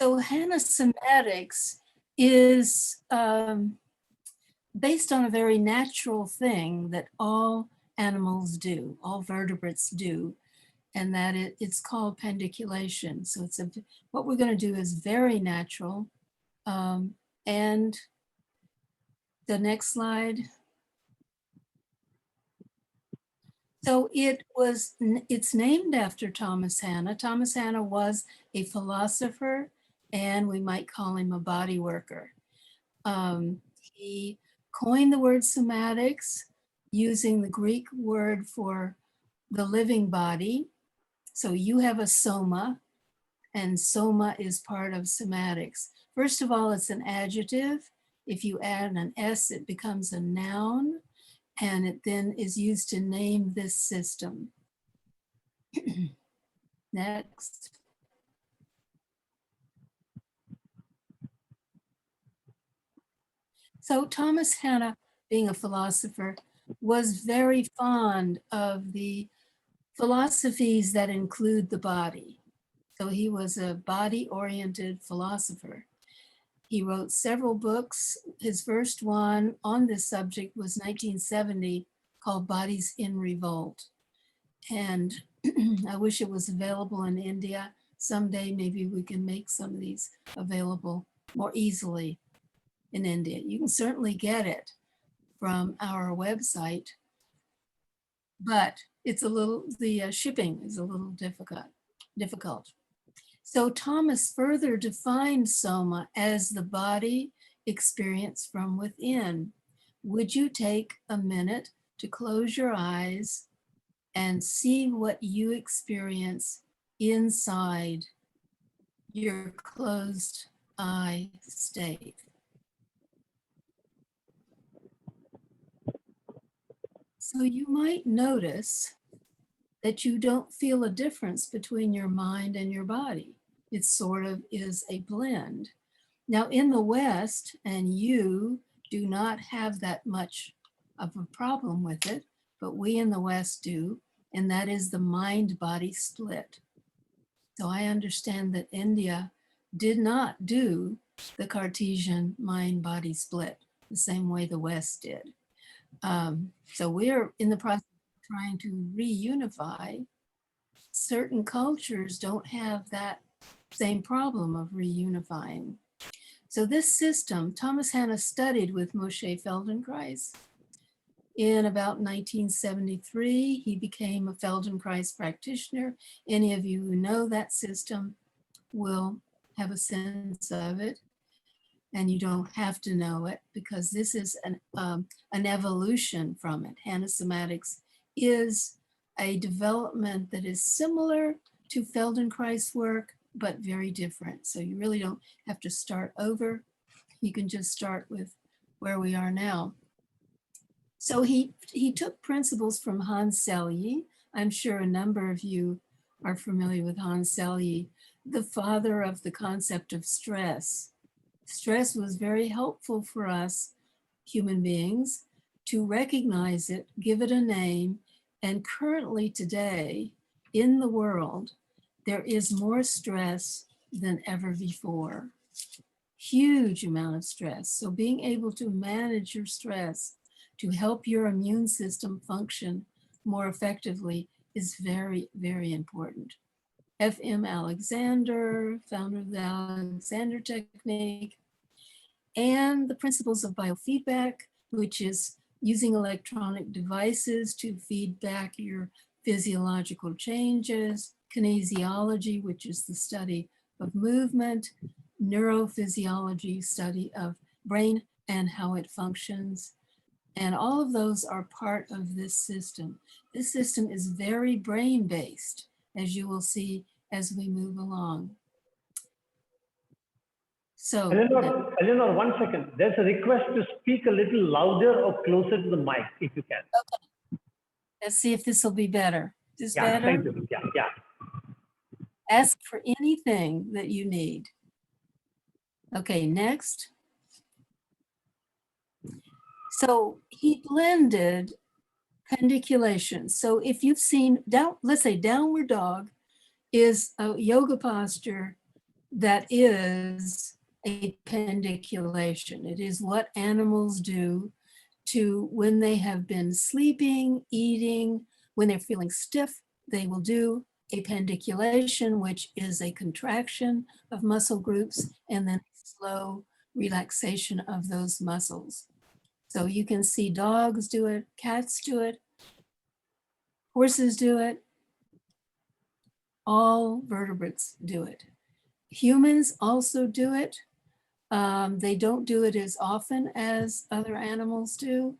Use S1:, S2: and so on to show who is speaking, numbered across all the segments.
S1: So Hanna Somatics is based on a very natural thing that all animals do, all vertebrates do, and that it's called pendiculation. So what we're going to do is very natural. And the next slide. So it's named after Thomas Hanna. Thomas Hanna was a philosopher, and we might call him a body worker. He coined the word somatics using the Greek word for the living body. So you have a soma, and soma is part of somatics. First of all, it's an adjective. If you add an S, it becomes a noun, and it then is used to name this system. Next. So Thomas Hanna, being a philosopher, was very fond of the philosophies that include the body. So he was a body-oriented philosopher. He wrote several books. His first one on this subject was 1970, called Bodies in Revolt. And I wish it was available in India. Someday maybe we can make some of these available more easily in India. You can certainly get it from our website, but it's the shipping is a little difficult. So Thomas further defined soma as the body experience from within. Would you take a minute to close your eyes and see what you experience inside your closed eye state? So you might notice that you don't feel a difference between your mind and your body. It sort of is a blend. Now in the West, and you do not have that much of a problem with it, but we in the West do, and that is the mind-body split. So I understand that India did not do the Cartesian mind-body split the same way the West did. So we're in the process of trying to reunify. Certain cultures don't have that same problem of reunifying. So this system, Thomas Hanna studied with Moshe Feldenkrais. In about 1973, he became a Feldenkrais practitioner. Any of you who know that system will have a sense of it, and you don't have to know it because this is an evolution from it. Hanna Somatics is a development that is similar to Feldenkrais work, but very different. So you really don't have to start over. You can just start with where we are now. So he took principles from Hans Selye. I'm sure a number of you are familiar with Hans Selye, the father of the concept of stress. Stress was very helpful for us human beings to recognize it, give it a name, and currently today in the world, there is more stress than ever before. Huge amount of stress. So being able to manage your stress to help your immune system function more effectively is very, very important. F.M. Alexander, founder of the Alexander technique, and the principles of biofeedback, which is using electronic devices to feed back your physiological changes, kinesiology, which is the study of movement, neurophysiology, study of brain and how it functions. And all of those are part of this system. This system is very brain-based, as you will see as we move along. So,
S2: Eleanor, 1 second. There's a request to speak a little louder or closer to the mic, if you can.
S1: Okay. Let's see if this will be better. Is this better?
S2: Thank you. Yeah.
S1: Ask for anything that you need. Okay, next. So he blended pendiculation. So if you've seen, let's say downward dog is a yoga posture that is a pendiculation. It is what animals do to when they have been sleeping, eating, when they're feeling stiff, they will do a pendiculation, which is a contraction of muscle groups and then slow relaxation of those muscles. So you can see dogs do it, cats do it, horses do it, all vertebrates do it. Humans also do it. They don't do it as often as other animals do,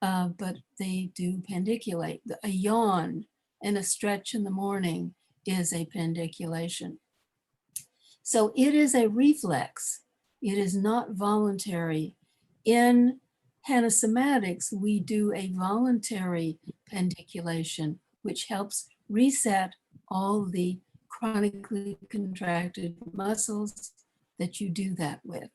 S1: but they do pendiculate. A yawn and a stretch in the morning is a pendiculation. So it is a reflex. It is not voluntary. In Hanna Somatics, we do a voluntary pendiculation, which helps reset all the chronically contracted muscles that you do that with.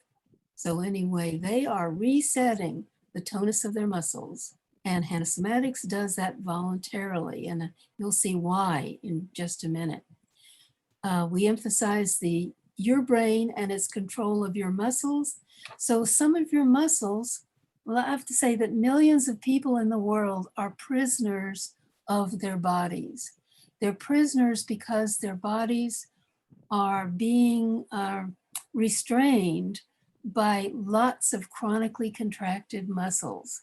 S1: So anyway, they are resetting the tonus of their muscles, and Hanna Somatics does that voluntarily, and you'll see why in just a minute. We emphasize your brain and its control of your muscles. So some of your muscles, well, I have to say that millions of people in the world are prisoners of their bodies. They're prisoners because their bodies are being restrained by lots of chronically contracted muscles.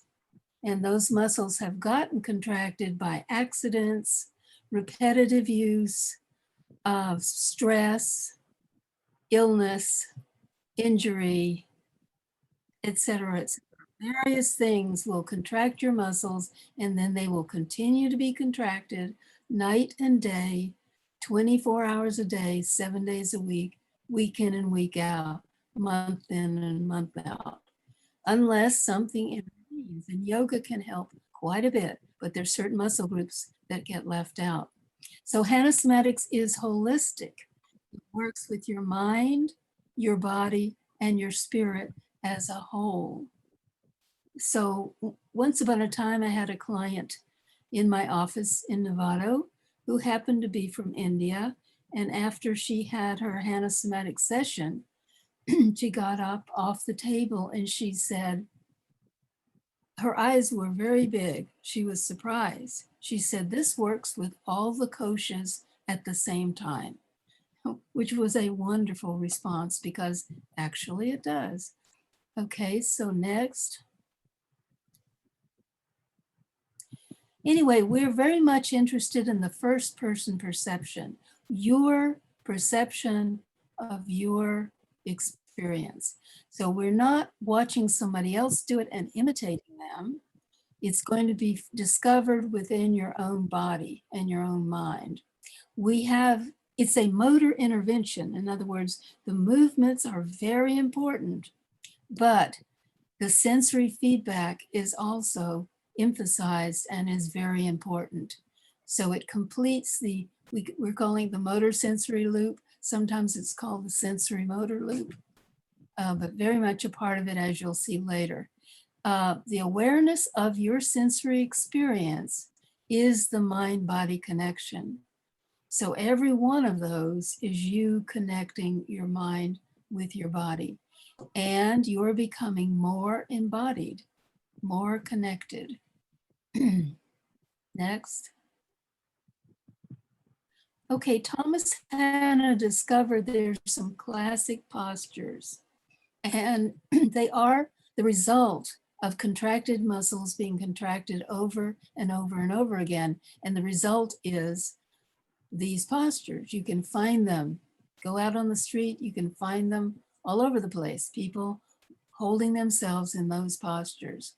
S1: And those muscles have gotten contracted by accidents, repetitive use, of stress, illness, injury, etc. Various things will contract your muscles, and then they will continue to be contracted night and day, 24 hours a day, 7 days a week, week in and week out, month in and month out, unless something intervenes. And yoga can help quite a bit, but there's certain muscle groups that get left out. So Hanna Somatics is holistic. It works with your mind, your body, and your spirit as a whole. So once upon a time, I had a client in my office in Novato who happened to be from India. And after she had her Hanna Somatic session, she got up off the table and she said, her eyes were very big. She was surprised. She said, this works with all the koshas at the same time, which was a wonderful response because actually it does. Okay, so next. Anyway, we're very much interested in the first person perception, your perception of your experience. So we're not watching somebody else do it and imitating them. It's going to be discovered within your own body and your own mind. It's a motor intervention. In other words, the movements are very important, but the sensory feedback is also emphasized and is very important. So it completes we're calling the motor sensory loop. Sometimes it's called the sensory motor loop, but very much a part of it, as you'll see later. The awareness of your sensory experience is the mind-body connection. So every one of those is you connecting your mind with your body. And you're becoming more embodied, more connected. Next. Okay, Thomas Hanna discovered there's some classic postures, and they are the result of contracted muscles being contracted over and over and over again. And the result is these postures. You can find them. Go out on the street, you can find them all over the place. People holding themselves in those postures.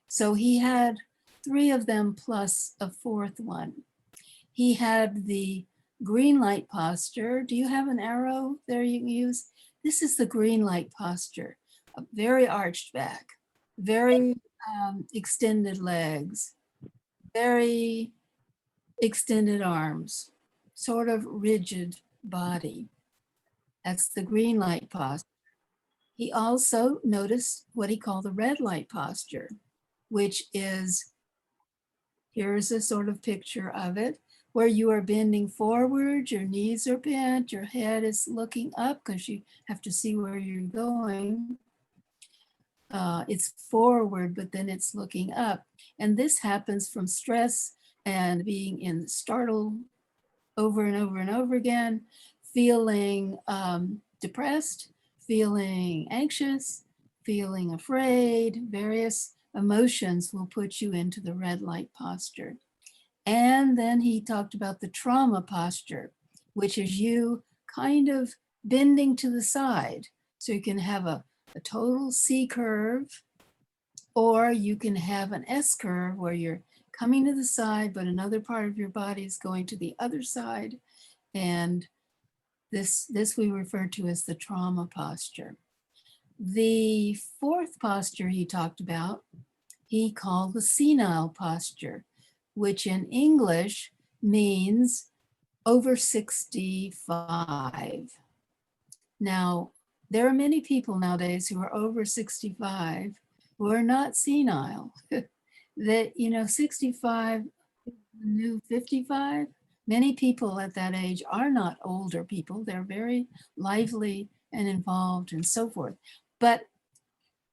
S1: So he had 3 of them plus a 4th one. He had the green light posture. Do you have an arrow there you can use? This is the green light posture. A very arched back, very extended legs, very extended arms, sort of rigid body. That's the green light posture. He also noticed what he called the red light posture, which is Here's a sort of picture of it where you are bending forward, your knees are bent, your head is looking up because you have to see where you're going. It's forward, but then it's looking up. And this happens from stress and being in startled over and over and over again, feeling depressed, feeling anxious, feeling afraid. Various emotions will put you into the red light posture. And then he talked about the trauma posture, which is you kind of bending to the side. So you can have a total C curve, or you can have an S curve where you're coming to the side, but another part of your body is going to the other side. And this we refer to as the trauma posture. The fourth posture he talked about, he called the senile posture, which in English means over 65. Now, there are many people nowadays who are over 65 who are not senile. That, 65, new 55. Many people at that age are not older people. They're very lively and involved and so forth. But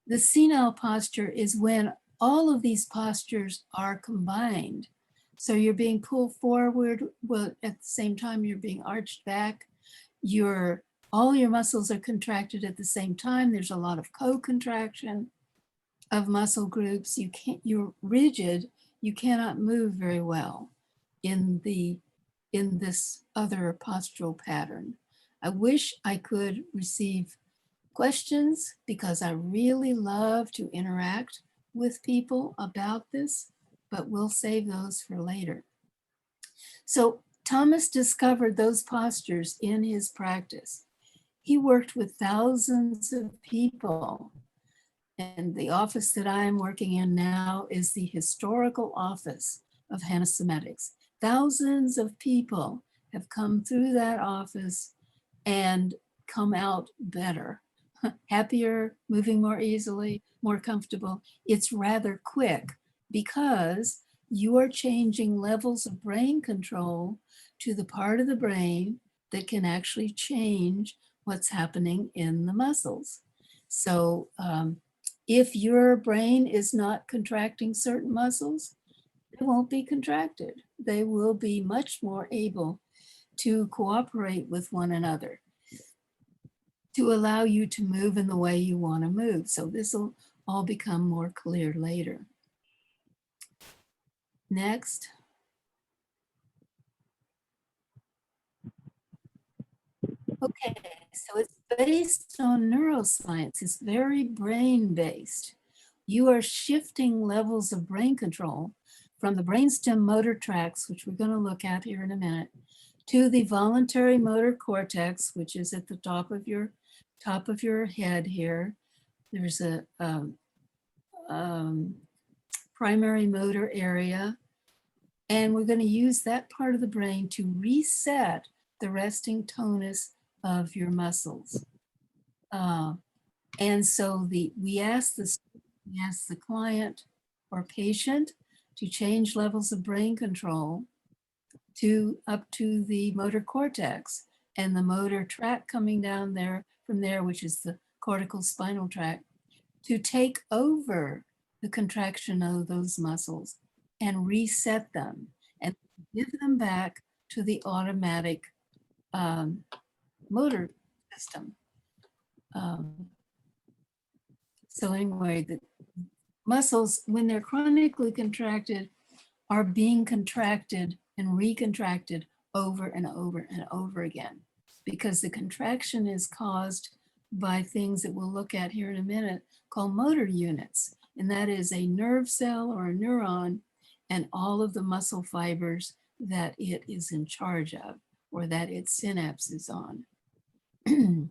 S1: the senile posture is when all of these postures are combined. So you're being pulled forward, well, at the same time you're being arched back. All your muscles are contracted at the same time. There's a lot of co-contraction of muscle groups. You're rigid. You cannot move very well in this other postural pattern. I wish I could receive questions because I really love to interact with people about this, but we'll save those for later. So Thomas discovered those postures in his practice. He worked with thousands of people. And the office that I am working in now is the historical office of Hanna Somatics. Thousands of people have come through that office and come out better, happier, moving more easily, more comfortable. It's rather quick because you are changing levels of brain control to the part of the brain that can actually change what's happening in the muscles. So if your brain is not contracting certain muscles, they won't be contracted. They will be much more able to cooperate with one another to allow you to move in the way you want to move. So this will all become more clear later. Next. Okay, so it's based on neuroscience. It's very brain-based. You are shifting levels of brain control from the brainstem motor tracts, which we're going to look at here in a minute, to the voluntary motor cortex, which is at the top of your head here. There's a primary motor area, and we're going to use that part of the brain to reset the resting tonus of your muscles. And so we ask the client or patient to change levels of brain control up to the motor cortex and the motor tract coming down there from there, which is the cortical spinal tract, to take over the contraction of those muscles and reset them and give them back to the automatic motor system. So anyway, the muscles, when they're chronically contracted, are being contracted and recontracted over and over and over again, because the contraction is caused by things that we'll look at here in a minute called motor units. And that is a nerve cell or a neuron and all of the muscle fibers that it is in charge of or that its synapse is on. And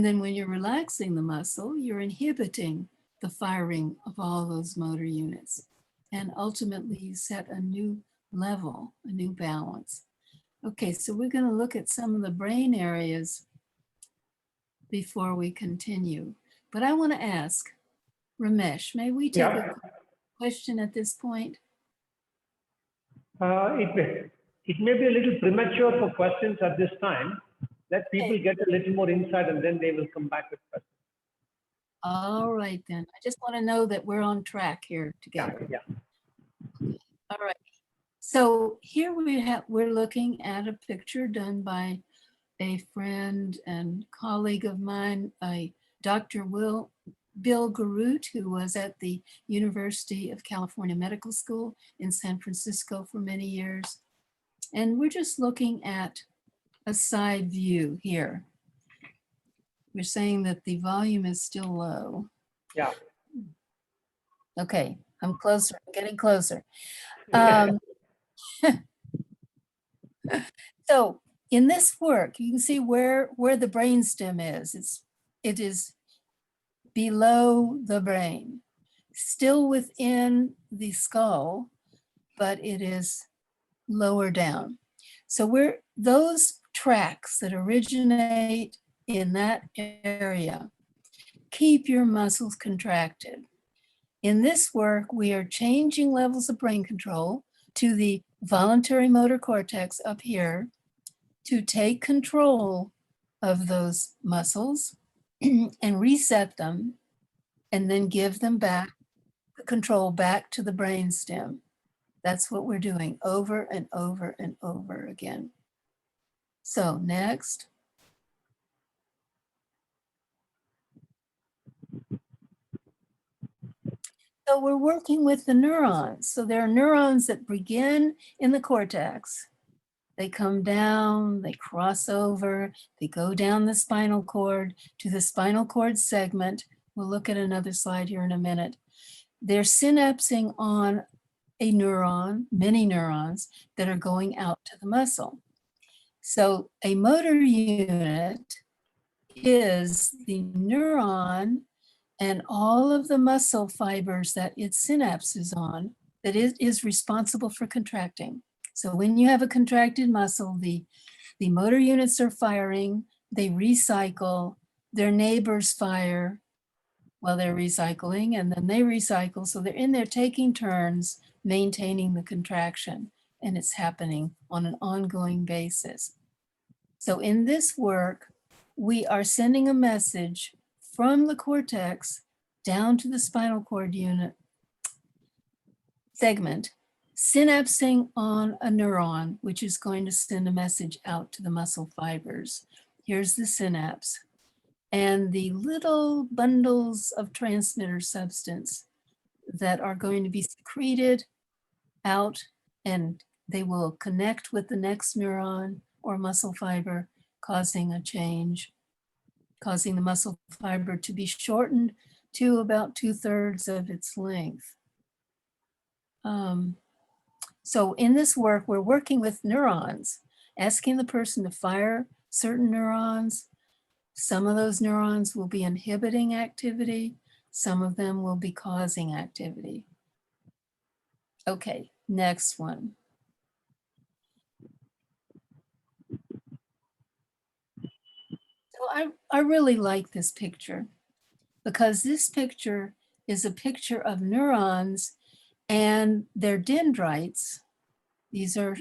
S1: then when you're relaxing the muscle, you're inhibiting the firing of all those motor units. And ultimately you set a new level, a new balance. Okay, so we're going to look at some of the brain areas before we continue. But I want to ask, Ramesh, may we take a question at this point?
S2: It may be a little premature for questions at this time. Let people get a little more insight and then they will come back with questions.
S1: All right, then. I just want to know that we're on track here together.
S2: Yeah.
S1: All right. So here we're looking at a picture done by a friend and colleague of mine, Dr. Bill Garut, who was at the University of California Medical School in San Francisco for many years. And we're just looking at a side view here. We're saying that the volume is still low.
S2: Yeah.
S1: Okay, I'm closer, I'm getting closer. So in this work, you can see where the brainstem is. It is below the brain, still within the skull, but it is lower down. So those tracts that originate in that area keep your muscles contracted. In this work, we are changing levels of brain control to the voluntary motor cortex up here to take control of those muscles and reset them, and then give them back the control back to the brainstem. That's what we're doing over and over and over again. So next. So we're working with the neurons. So there are neurons that begin in the cortex. They come down, they cross over, they go down the spinal cord to the spinal cord segment. We'll look at another slide here in a minute. They're synapsing on a neuron, many neurons that are going out to the muscle. So a motor unit is the neuron and all of the muscle fibers that it synapses on that is responsible for contracting. So when you have a contracted muscle, the motor units are firing, they recycle, their neighbors fire while they're recycling, and then they recycle. So they're in there taking turns, maintaining the contraction, and it's happening on an ongoing basis. So in this work, we are sending a message from the cortex down to the spinal cord unit segment, synapsing on a neuron, which is going to send a message out to the muscle fibers. Here's the synapse. And the little bundles of transmitter substance that are going to be secreted out, and they will connect with the next neuron or muscle fiber, causing a change, causing the muscle fiber to be shortened to about 2/3 of its length. So in this work, we're working with neurons, asking the person to fire certain neurons. Some of those neurons will be inhibiting activity. Some of them will be causing activity. Okay, next one. So I really like this picture because this picture is a picture of neurons and their dendrites. These are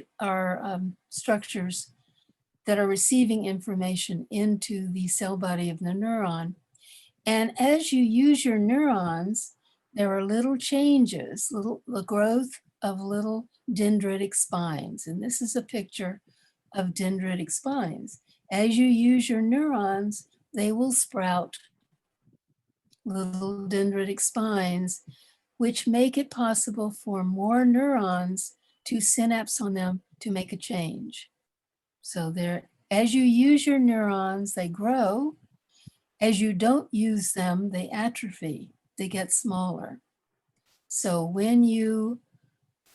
S1: structures that are receiving information into the cell body of the neuron. And as you use your neurons, there are little changes, the growth of little dendritic spines. And this is a picture of dendritic spines. As you use your neurons, they will sprout little dendritic spines, which make it possible for more neurons to synapse on them to make a change. So as you use your neurons, they grow. As you don't use them, they atrophy, they get smaller. So when you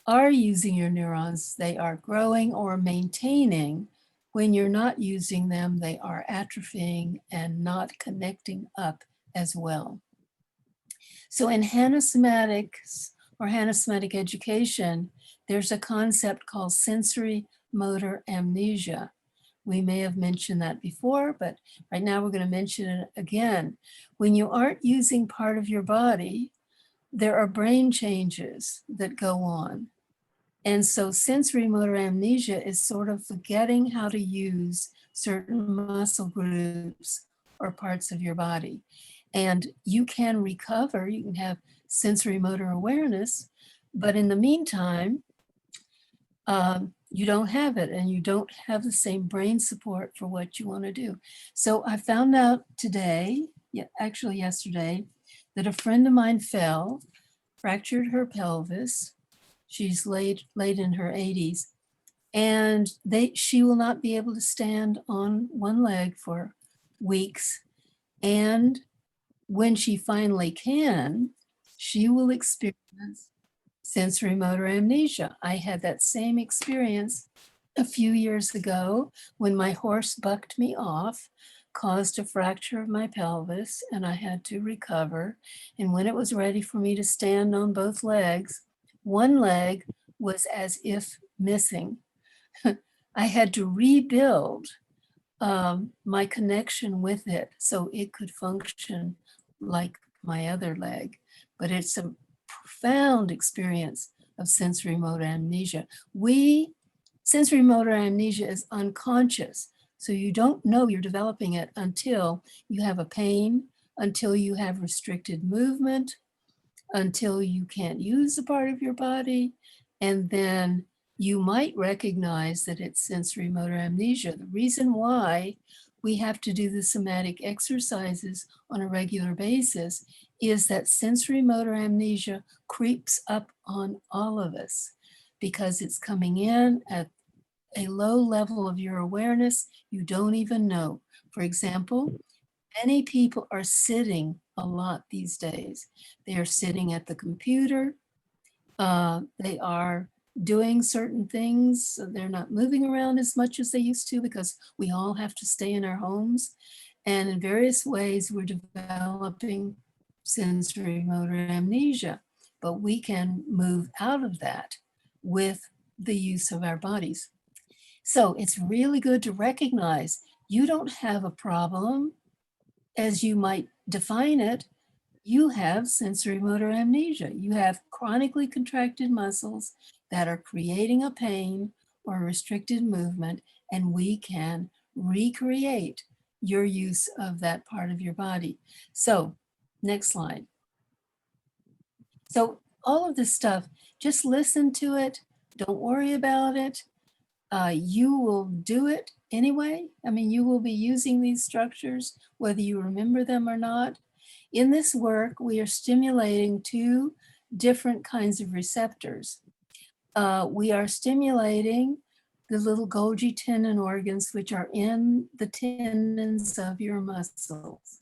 S1: are using your neurons, they are growing or maintaining. When you're not using them, they are atrophying and not connecting up as well. So in Hanna Somatics or Hanna Somatic education, there's a concept called sensory motor amnesia. We may have mentioned that before, but right now we're going to mention it again. When you aren't using part of your body, there are brain changes that go on. And so sensory motor amnesia is sort of forgetting how to use certain muscle groups or parts of your body. And you can recover, you can have sensory motor awareness, but in the meantime, you don't have it and you don't have the same brain support for what you want to do. So I found out today, actually yesterday, that a friend of mine fell, fractured her pelvis. She's late in her 80s, and she will not be able to stand on one leg for weeks. And when she finally can, she will experience sensory motor amnesia. I had that same experience a few years ago when my horse bucked me off, caused a fracture of my pelvis, and I had to recover. And when it was ready for me to stand on both legs, one leg was as if missing. I had to rebuild my connection with it so it could function like my other leg. But it's a profound experience of sensory motor amnesia. Sensory motor amnesia is unconscious. So you don't know you're developing it until you have a pain, until you have restricted movement, until you can't use a part of your body, and then you might recognize that it's sensory motor amnesia. The reason why we have to do the somatic exercises on a regular basis is that sensory motor amnesia creeps up on all of us because it's coming in at a low level of your awareness you don't even know. For example, many people are sitting a lot these days. They are sitting at the computer. They are doing certain things. So they're not moving around as much as they used to because we all have to stay in our homes. And in various ways, we're developing sensory motor amnesia, but we can move out of that with the use of our bodies. So it's really good to recognize you don't have a problem as you might define it. You have sensory motor amnesia. You have chronically contracted muscles that are creating a pain or restricted movement, and we can recreate your use of that part of your body. So, next slide. So, all of this stuff, just listen to it. Don't worry about it. You will do it anyway. I mean, you will be using these structures, whether you remember them or not. In this work, we are stimulating two different kinds of receptors. We are stimulating the little Golgi tendon organs, which are in the tendons of your muscles.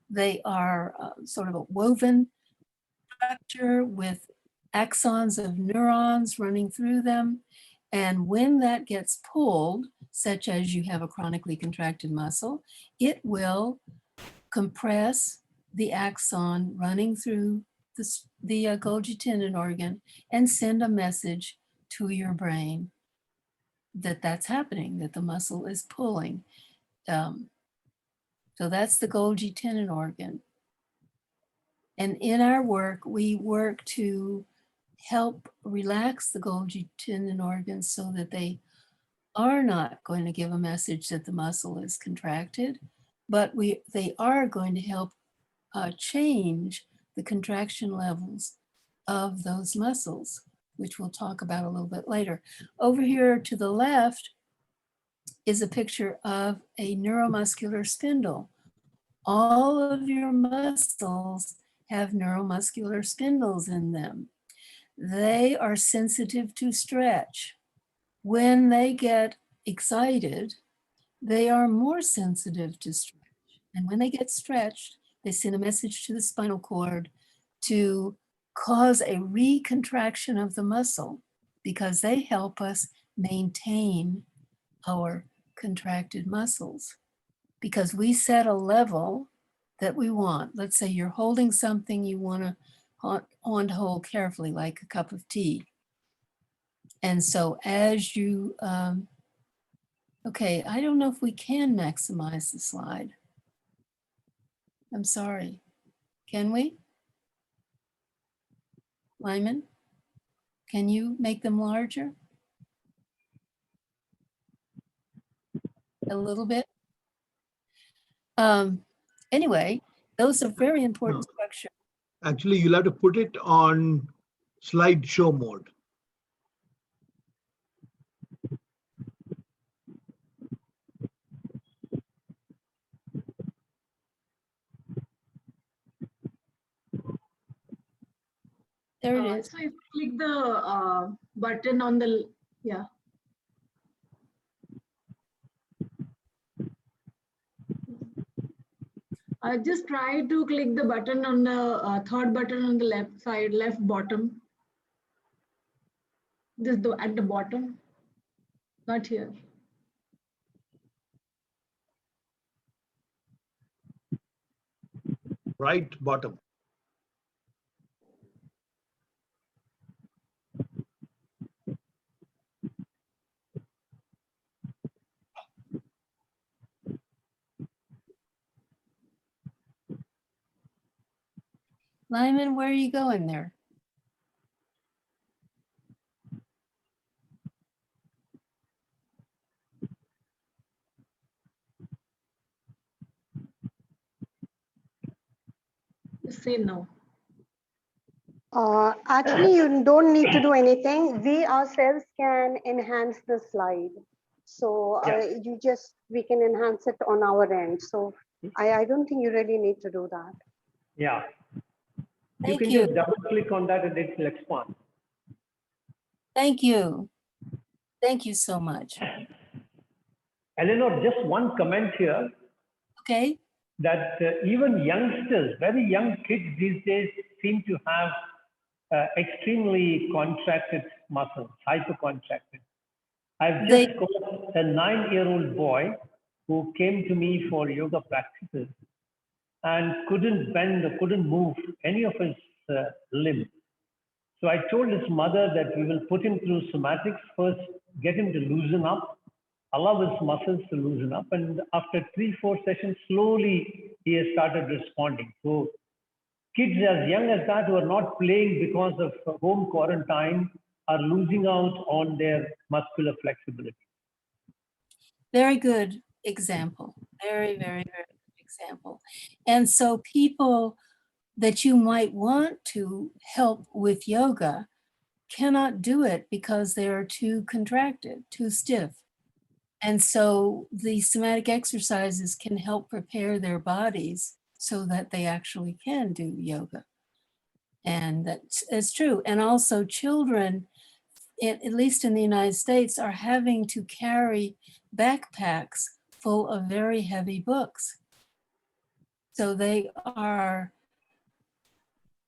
S1: They are sort of a woven structure with axons of neurons running through them. And when that gets pulled, such as you have a chronically contracted muscle, it will compress the axon running through the Golgi tendon organ and send a message to your brain that that's happening, that the muscle is pulling. So that's the Golgi tendon organ. And in our work, we work to help relax the Golgi tendon organs so that they are not going to give a message that the muscle is contracted, but they are going to help change the contraction levels of those muscles, which we'll talk about a little bit later. Over here to the left is a picture of a neuromuscular spindle. All of your muscles have neuromuscular spindles in them. They are sensitive to stretch. When they get excited, they are more sensitive to stretch. And when they get stretched, they send a message to the spinal cord to cause a recontraction of the muscle because they help us maintain our contracted muscles. Because we set a level that we want. Let's say you're holding something you want to hold carefully, like a cup of tea. And so as you, okay, I don't know if we can maximize the slide. I'm sorry. Can we? Lyman? Can you make them larger? A little bit? Anyway, those are very important structures.
S3: Actually, you'll have to put it on slideshow mode.
S1: There it is.
S4: So if you click the button on the, yeah. Just try to click the button on the third button on the left side, left bottom. Just at the bottom, not here.
S3: Right bottom.
S1: Lyman, where are you going there?
S4: Just say no.
S5: Actually, you don't need to do anything. We ourselves can enhance the slide. So we can enhance it on our end. So I don't think you really need to do that.
S2: Yeah.
S1: Thank
S2: You can just double click on that and it will expand.
S1: Thank you. Thank you so much.
S2: Eleanor, just one comment here
S1: Okay.
S2: that even youngsters, very young kids these days seem to have extremely contracted muscles, hypercontracted. I've just got a 9-year-old boy who came to me for yoga practices and couldn't bend or couldn't move any of his limbs. So I told his mother that we will put him through somatics first, get him to loosen up, allow his muscles to loosen up. And after 3-4 sessions, slowly he has started responding. So kids as young as that who are not playing because of home quarantine are losing out on their muscular flexibility.
S1: Very good example. Very, very, very good example. And so people that you might want to help with yoga cannot do it because they are too contracted, too stiff. And so the somatic exercises can help prepare their bodies so that they actually can do yoga. And that's true. And also children, at least in the United States, are having to carry backpacks full of very heavy books. So they are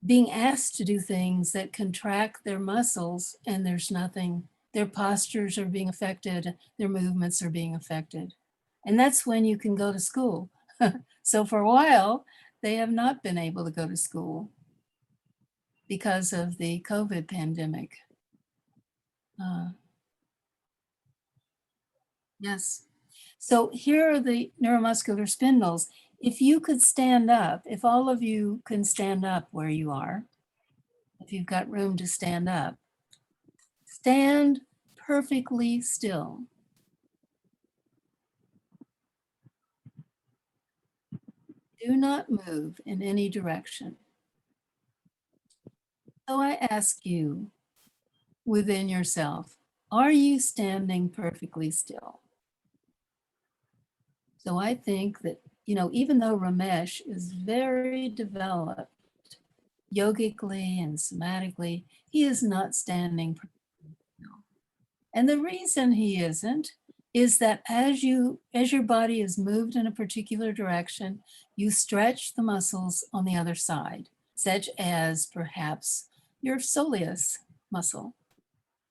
S1: being asked to do things that contract their muscles, and there's nothing, their postures are being affected, their movements are being affected. And that's when you can go to school. So for a while, they have not been able to go to school because of the COVID pandemic. Yes. So here are the neuromuscular spindles. If you could stand up, if all of you can stand up where you are, if you've got room to stand up, stand perfectly still. Do not move in any direction. So I ask you within yourself, are you standing perfectly still? So I think that, even though Ramesh is very developed yogically and somatically, he is not standing perfectly still. And the reason he isn't is that as your body is moved in a particular direction, you stretch the muscles on the other side, such as perhaps your soleus muscle.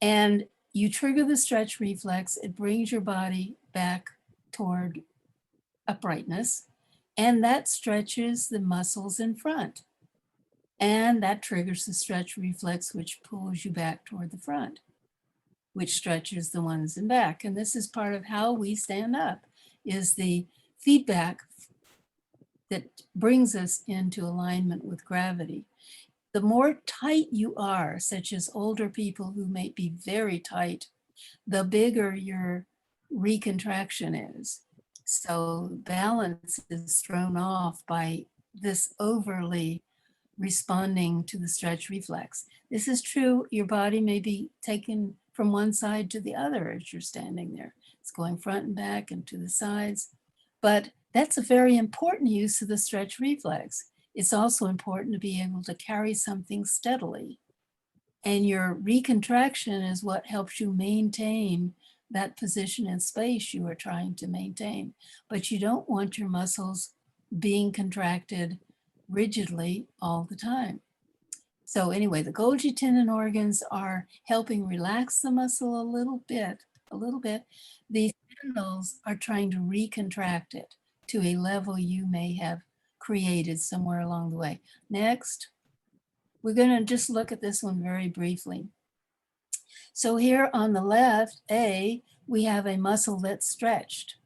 S1: And you trigger the stretch reflex, it brings your body back toward uprightness, and that stretches the muscles in front. And that triggers the stretch reflex, which pulls you back toward the front, which stretches the ones in back. And this is part of how we stand up, is the feedback that brings us into alignment with gravity. The more tight you are, such as older people who may be very tight, the bigger your recontraction is. So balance is thrown off by this overly responding to the stretch reflex. This is true. Your body may be taken from one side to the other as you're standing there. It's going front and back and to the sides. But that's a very important use of the stretch reflex. It's also important to be able to carry something steadily. And your recontraction is what helps you maintain that position in space you are trying to maintain. But you don't want your muscles being contracted rigidly all the time. So anyway, the Golgi tendon organs are helping relax the muscle a little bit. These spindles are trying to recontract it to a level you may have created somewhere along the way. Next, we're going to just look at this one very briefly. So here on the left, A, we have a muscle that's stretched.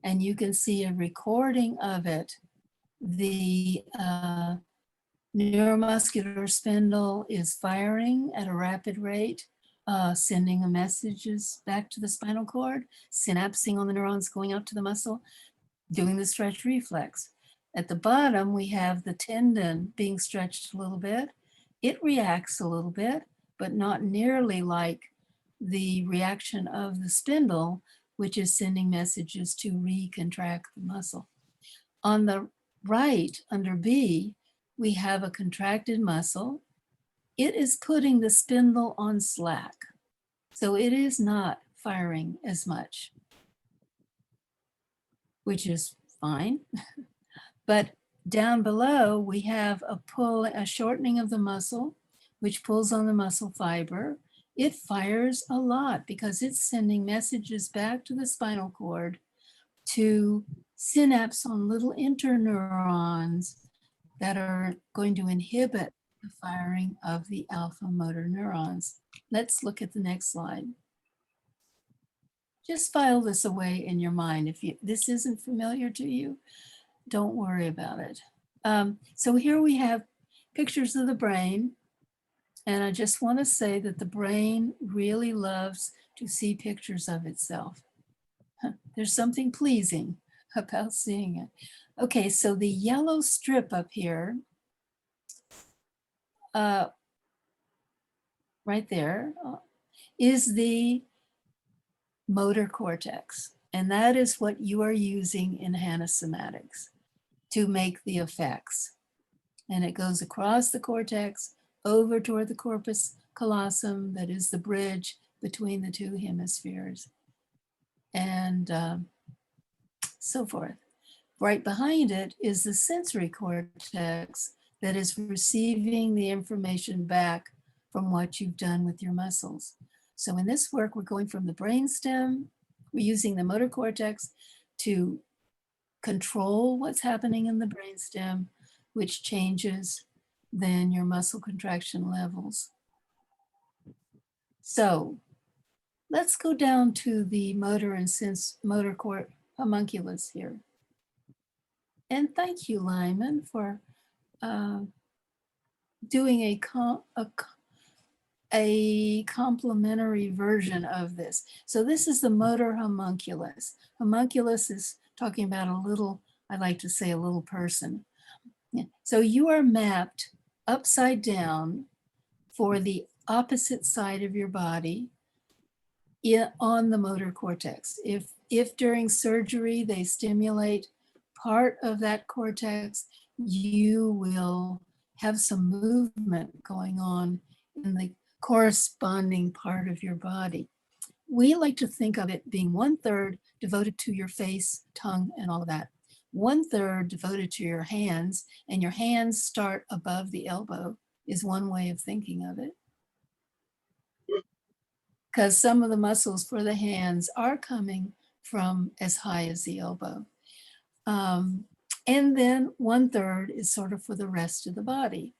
S1: And you can see a recording of it. The neuromuscular spindle is firing at a rapid rate, sending messages back to the spinal cord, synapsing on the neurons going out to the muscle, doing the stretch reflex. At the bottom, we have the tendon being stretched a little bit. It reacts a little bit, but not nearly like the reaction of the spindle, which is sending messages to recontract the muscle. On the right, under B, we have a contracted muscle. It is putting the spindle on slack, so it is not firing as much, which is fine. But down below, we have a shortening of the muscle, which pulls on the muscle fiber. It fires a lot because it's sending messages back to the spinal cord to synapse on little interneurons that are going to inhibit the firing of the alpha motor neurons. Let's look at the next slide. Just file this away in your mind. If this isn't familiar to you, don't worry about it. So here we have pictures of the brain. And I just want to say that the brain really loves to see pictures of itself. There's something pleasing about seeing it. Okay, so the yellow strip up here, right there, is the motor cortex. And that is what you are using in Hanna Somatics to make the effects. And it goes across the cortex, over toward the corpus callosum, that is the bridge between the two hemispheres, and so forth. Right behind it is the sensory cortex that is receiving the information back from what you've done with your muscles. So in this work, we're going from the brainstem, we're using the motor cortex to control what's happening in the brainstem, which changes then your muscle contraction levels. So let's go down to the motor and motor homunculus here. And thank you, Lyman, for doing a complementary version of this. So this is the motor homunculus. Homunculus is talking about a little, I like to say a little person. So you are mapped upside down for the opposite side of your body on the motor cortex. If during surgery they stimulate part of that cortex, you will have some movement going on in the corresponding part of your body. We like to think of it being 1/3 devoted to your face, tongue, and all of that. 1/3 devoted to your hands, and your hands start above the elbow is one way of thinking of it. Because some of the muscles for the hands are coming from as high as the elbow. And then 1/3 is sort of for the rest of the body.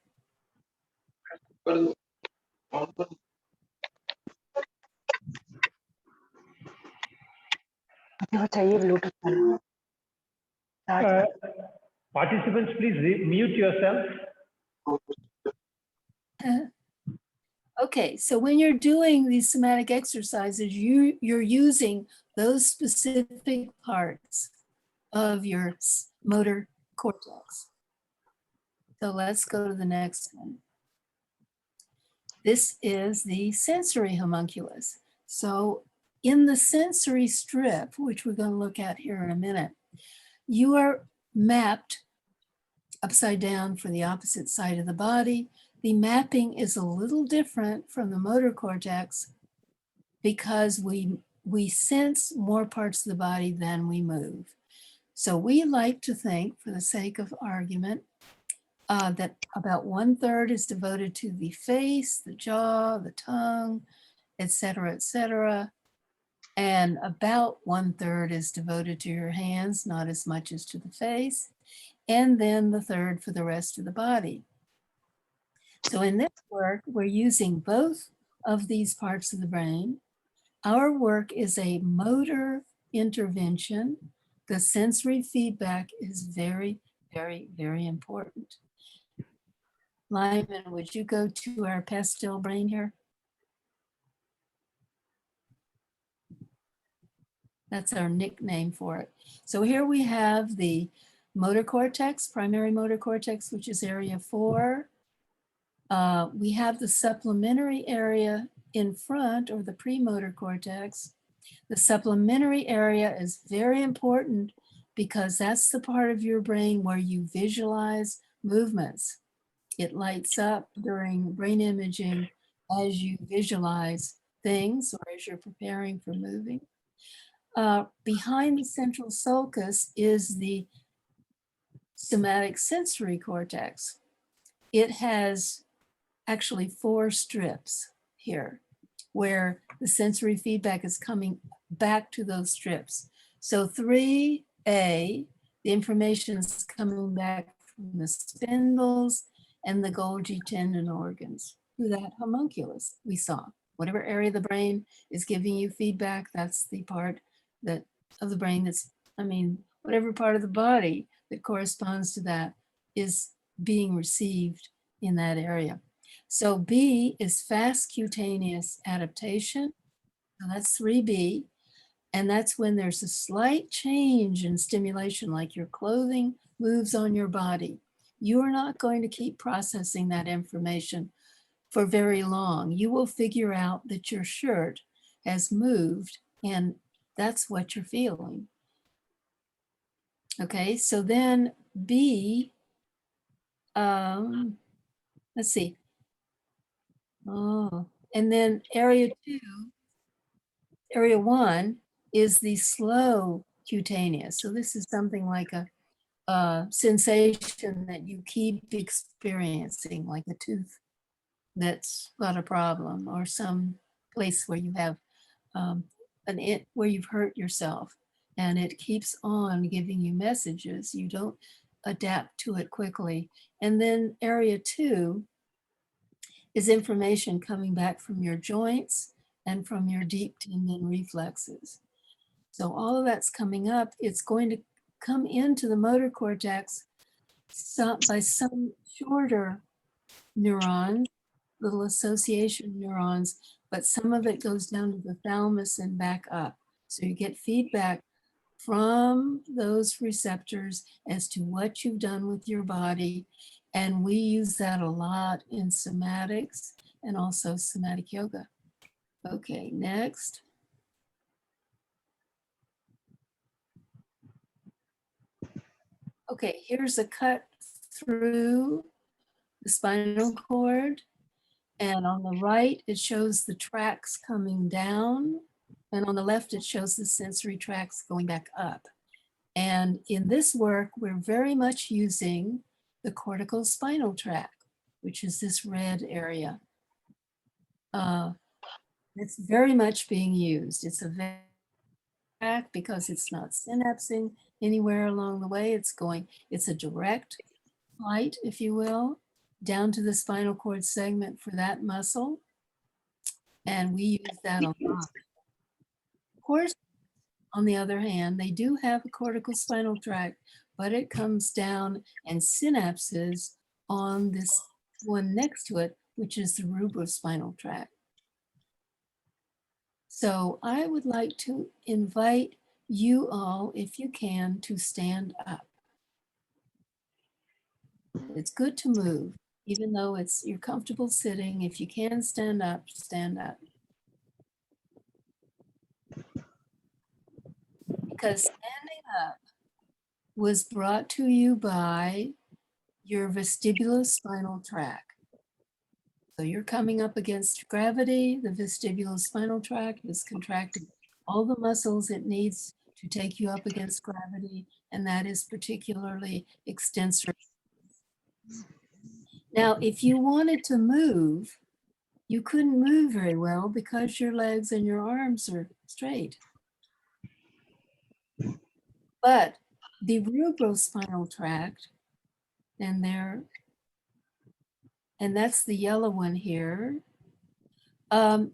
S2: Participants, please mute yourself.
S1: Okay, so when you're doing these somatic exercises, you're using those specific parts of your motor cortex. So let's go to the next one. This is the sensory homunculus. So in the sensory strip, which we're going to look at here in a minute, you are mapped upside down for the opposite side of the body. The mapping is a little different from the motor cortex because we sense more parts of the body than we move. So we like to think, for the sake of argument, that about 1/3 is devoted to the face, the jaw, the tongue, etc., etc. And about 1/3 is devoted to your hands, not as much as to the face. And then the third for the rest of the body. So in this work, we're using both of these parts of the brain. Our work is a motor intervention. The sensory feedback is very, very, very important. Lyman, would you go to our pastel brain here? That's our nickname for it. So here we have the motor cortex, primary motor cortex, which is area 4. We have the supplementary area in front, or the premotor cortex. The supplementary area is very important because that's the part of your brain where you visualize movements. It lights up during brain imaging as you visualize things or as you're preparing for moving. Behind the central sulcus is the somatic sensory cortex. It has actually 4 strips here where the sensory feedback is coming back to those strips. So 3A, the information is coming back from the spindles and the Golgi tendon organs through that homunculus we saw. Whatever area of the brain is giving you feedback, that's the part that of the brain that's, whatever part of the body that corresponds to that is being received in that area. So B is fast cutaneous adaptation. So that's 3B. And that's when there's a slight change in stimulation, like your clothing moves on your body. You are not going to keep processing that information for very long. You will figure out that your shirt has moved, and that's what you're feeling. Okay, so then B, let's see. Oh, and then area 1 is the slow cutaneous. So this is something like a sensation that you keep experiencing, like a tooth that's got a problem, or some place where you have where you've hurt yourself, and it keeps on giving you messages. You don't adapt to it quickly. And then area 2 is information coming back from your joints and from your deep tendon reflexes. So all of that's coming up. It's going to come into the motor cortex by some shorter neurons, little association neurons, but some of it goes down to the thalamus and back up. So you get feedback from those receptors as to what you've done with your body. And we use that a lot in somatics and also somatic yoga. Okay, next. Okay, here's a cut through the spinal cord. And on the right, it shows the tracts coming down. And on the left, it shows the sensory tracts going back up. And in this work, we're very much using the cortical spinal tract, which is this red area. It's very much being used. It's a tract because it's not synapsing anywhere along the way. It's a direct flight, if you will, down to the spinal cord segment for that muscle. And we use that a lot. Horses, on the other hand, they do have a cortical spinal tract, but it comes down and synapses on this one next to it which is the cerebrospinal tract. So I would like to invite you all, if you can, to stand up. It's good to move, even though you're comfortable sitting. If you can stand up, stand up. Because standing up was brought to you by your vestibular spinal tract. So you're coming up against gravity. The vestibular spinal tract is contracting all the muscles it needs to take you up against gravity, and that is particularly extensor. Now, if you wanted to move, you couldn't move very well because your legs and your arms are straight. But the cerebrospinal tract, and that's the yellow one here, the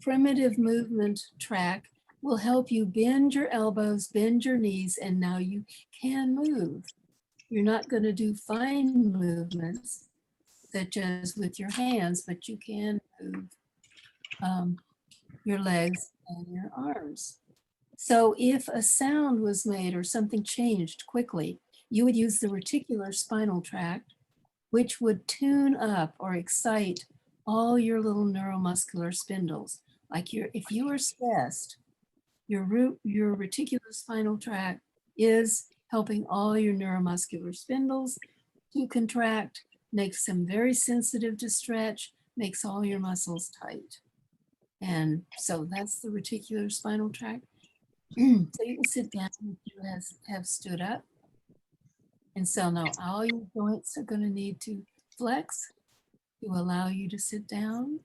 S1: primitive movement track will help you bend your elbows, bend your knees, and now you can move. You're not going to do fine movements such as with your hands, but you can move your legs and your arms. So if a sound was made or something changed quickly, you would use the reticular spinal tract, which would tune up or excite all your little neuromuscular spindles. Like if you are stressed, your reticular spinal tract is helping all your neuromuscular spindles to contract, makes them very sensitive to stretch, makes all your muscles tight. And so that's the reticular spinal tract. So you can sit down if you have stood up. And so now all your joints are going to need to flex to allow you to sit down.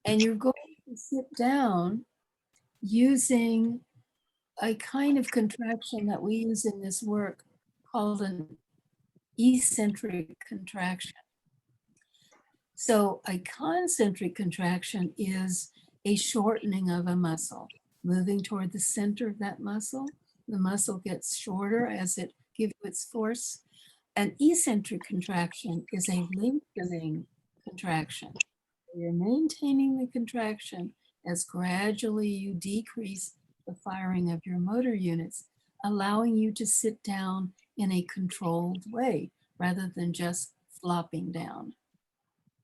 S1: And you're going to sit down using a kind of contraction that we use in this work called an eccentric contraction. So a concentric contraction is a shortening of a muscle, moving toward the center of that muscle. The muscle gets shorter as it gives its force. An eccentric contraction is a lengthening contraction. You're maintaining the contraction as gradually you decrease the firing of your motor units, allowing you to sit down in a controlled way rather than just flopping down.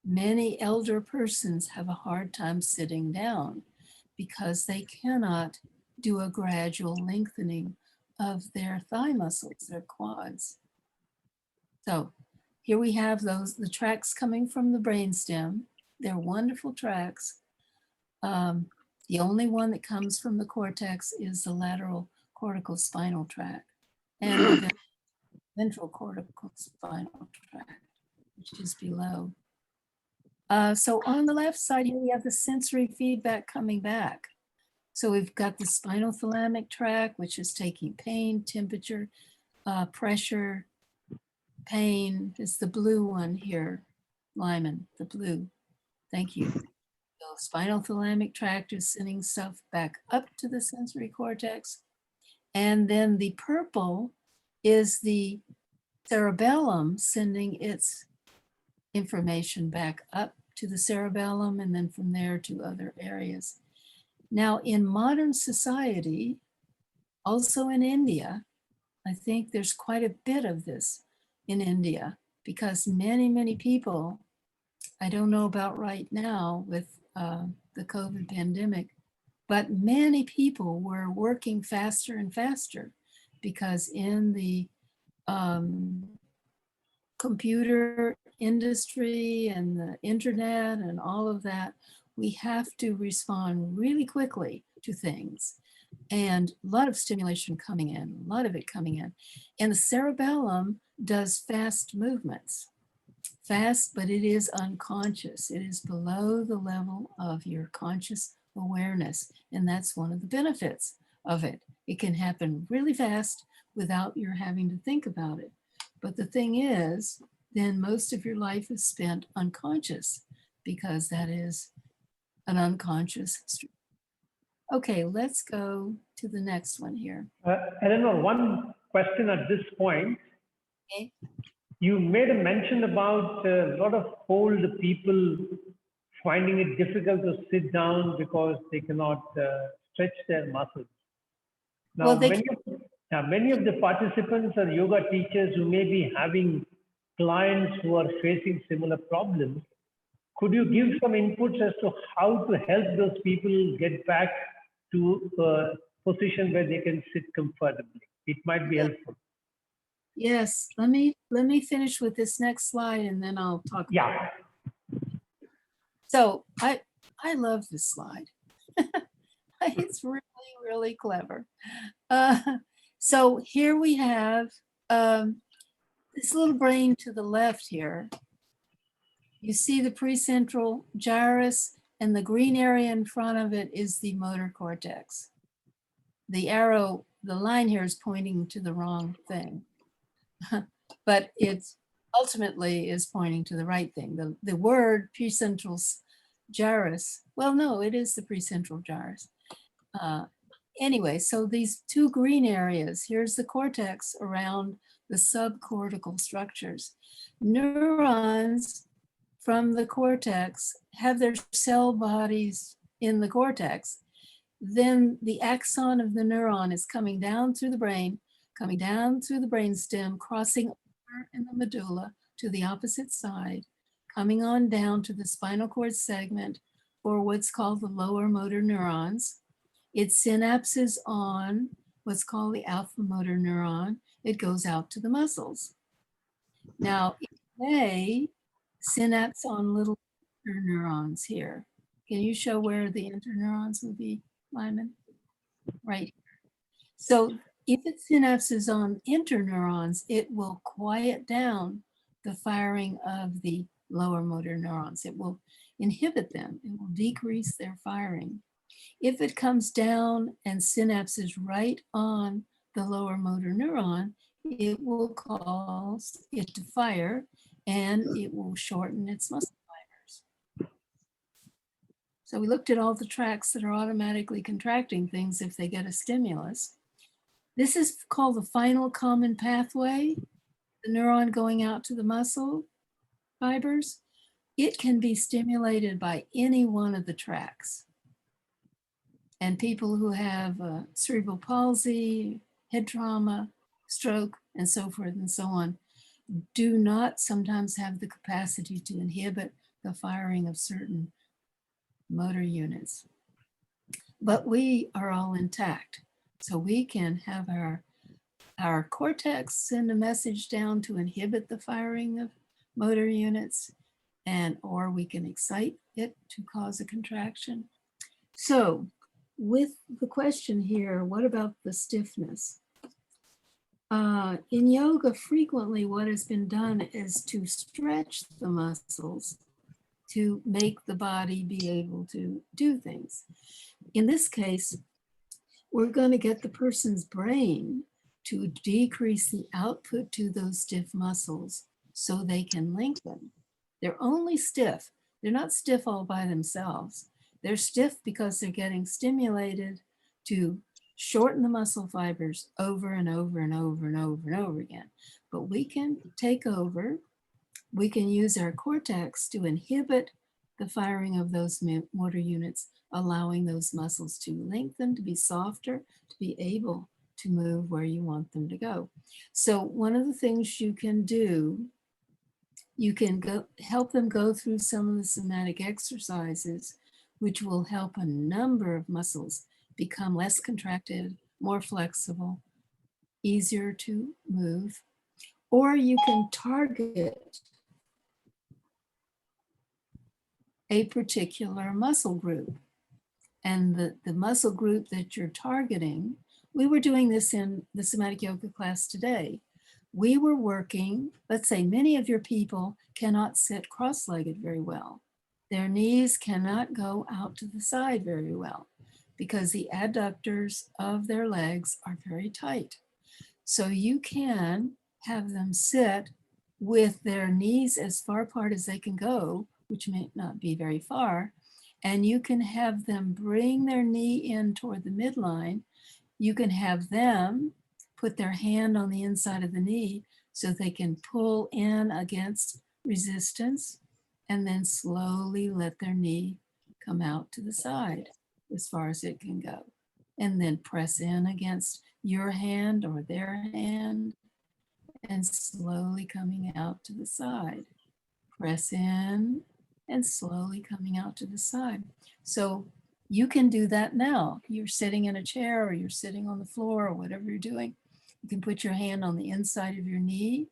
S1: Many elder persons have a hard time sitting down because they cannot do a gradual lengthening of their thigh muscles, their quads. So here we have the tracts coming from the brainstem. They're wonderful tracts. The only one that comes from the cortex is the lateral cortical spinal tract and the ventral cortical spinal tract, which is below. So on the left side here, we have the sensory feedback coming back. So we've got the spinal thalamic tract, which is taking pain, temperature, pressure, pain. It's the blue one here, Lyman, the blue. Thank you. So spinal thalamic tract is sending stuff back up to the sensory cortex. And then the purple is the cerebellum sending its information back up to the cerebellum and then from there to other areas. Now in modern society, also in India, I think there's quite a bit of this in India because many people, I don't know about right now with the COVID pandemic, but many people were working faster and faster because in the computer industry and the internet and all of that, we have to respond really quickly to things. And a lot of stimulation coming in, a lot of it coming in. And the cerebellum does fast movements. Fast, but it is unconscious. It is below the level of your conscious awareness. And that's one of the benefits of it. It can happen really fast without your having to think about it. But the thing is, then most of your life is spent unconscious because that is an unconscious. Okay, let's go to the next one here.
S2: Eleanor, one question at this point.
S1: Okay.
S2: You made a mention about a lot of old people finding it difficult to sit down because they cannot stretch their muscles. Now,
S1: Well,
S2: many of the participants are yoga teachers who may be having clients who are facing similar problems. Could you give some inputs as to how to help those people get back to a position where they can sit comfortably? It might be helpful.
S1: Yes, let me finish with this next slide and then I'll talk.
S2: Yeah.
S1: So I love this slide. It's really, really clever. So here we have this little brain to the left here. You see the precentral gyrus, and the green area in front of it is the motor cortex. The arrow, the line here is pointing to the wrong thing, but it's ultimately is pointing to the right thing. The word precentral gyrus, well, no, it is the precentral gyrus. Anyway, so these two green areas, here's the cortex around the subcortical structures. Neurons from the cortex have their cell bodies in the cortex. Then the axon of the neuron is coming down through the brain, coming down through the brainstem, crossing over in the medulla to the opposite side, coming on down to the spinal cord segment for what's called the lower motor neurons. It synapses on what's called the alpha motor neuron. It goes out to the muscles. Now, it may synapse on little interneurons here. Can you show where the interneurons would be, Lyman? Right. So if it synapses on interneurons, it will quiet down the firing of the lower motor neurons. It will inhibit them. It will decrease their firing. If it comes down and synapses right on the lower motor neuron, it will cause it to fire and it will shorten its muscle fibers. So we looked at all the tracts that are automatically contracting things if they get a stimulus. This is called the final common pathway, the neuron going out to the muscle fibers. It can be stimulated by any one of the tracts. And people who have cerebral palsy, head trauma, stroke, and so forth and so on, do not sometimes have the capacity to inhibit the firing of certain motor units. But we are all intact. So we can have our cortex send a message down to inhibit the firing of motor units, or we can excite it to cause a contraction. So with the question here, what about the stiffness? In yoga, frequently what has been done is to stretch the muscles to make the body be able to do things. In this case, we're going to get the person's brain to decrease the output to those stiff muscles so they can lengthen. They're only stiff. They're not stiff all by themselves. They're stiff because they're getting stimulated to shorten the muscle fibers over and over and over and over and over again. But we can take over. We can use our cortex to inhibit the firing of those motor units, allowing those muscles to lengthen, to be softer, to be able to move where you want them to go. So one of the things you can do, you can help them go through some of the somatic exercises, which will help a number of muscles become less contracted, more flexible, easier to move. Or you can target a particular muscle group. And the muscle group that you're targeting, we were doing this in the somatic yoga class today. We were working, let's say many of your people cannot sit cross-legged very well. Their knees cannot go out to the side very well because the adductors of their legs are very tight. So you can have them sit with their knees as far apart as they can go, which may not be very far, and you can have them bring their knee in toward the midline. You can have them put their hand on the inside of the knee, so they can pull in against resistance and then slowly let their knee come out to the side as far as it can go. And then press in against your hand or their hand and slowly coming out to the side. Press in and slowly coming out to the side. So you can do that now. You're sitting in a chair or you're sitting on the floor or whatever you're doing. You can put your hand on the inside of your knee,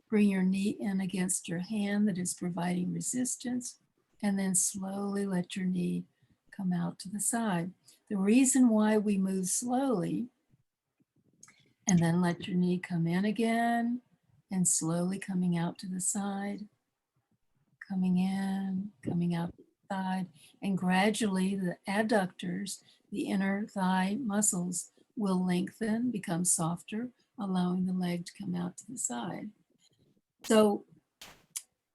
S1: bring your knee in against your hand that is providing resistance, and then slowly let your knee come out to the side. The reason why we move slowly and then let your knee come in again and slowly coming out to the side, coming in, coming out to the side, and gradually the adductors, the inner thigh muscles, will lengthen, become softer, allowing the leg to come out to the side. So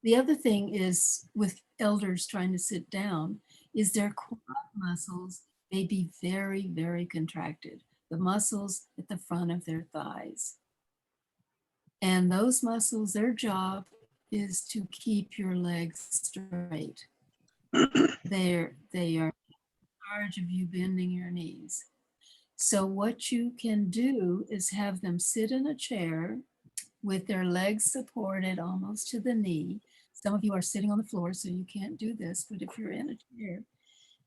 S1: the other thing is with elders trying to sit down is their quad muscles may be very, very contracted, the muscles at the front of their thighs. And those muscles, their job is to keep your legs straight. They are in charge of you bending your knees. So what you can do is have them sit in a chair with their legs supported almost to the knee. Some of you are sitting on the floor, so you can't do this, but if you're in a chair,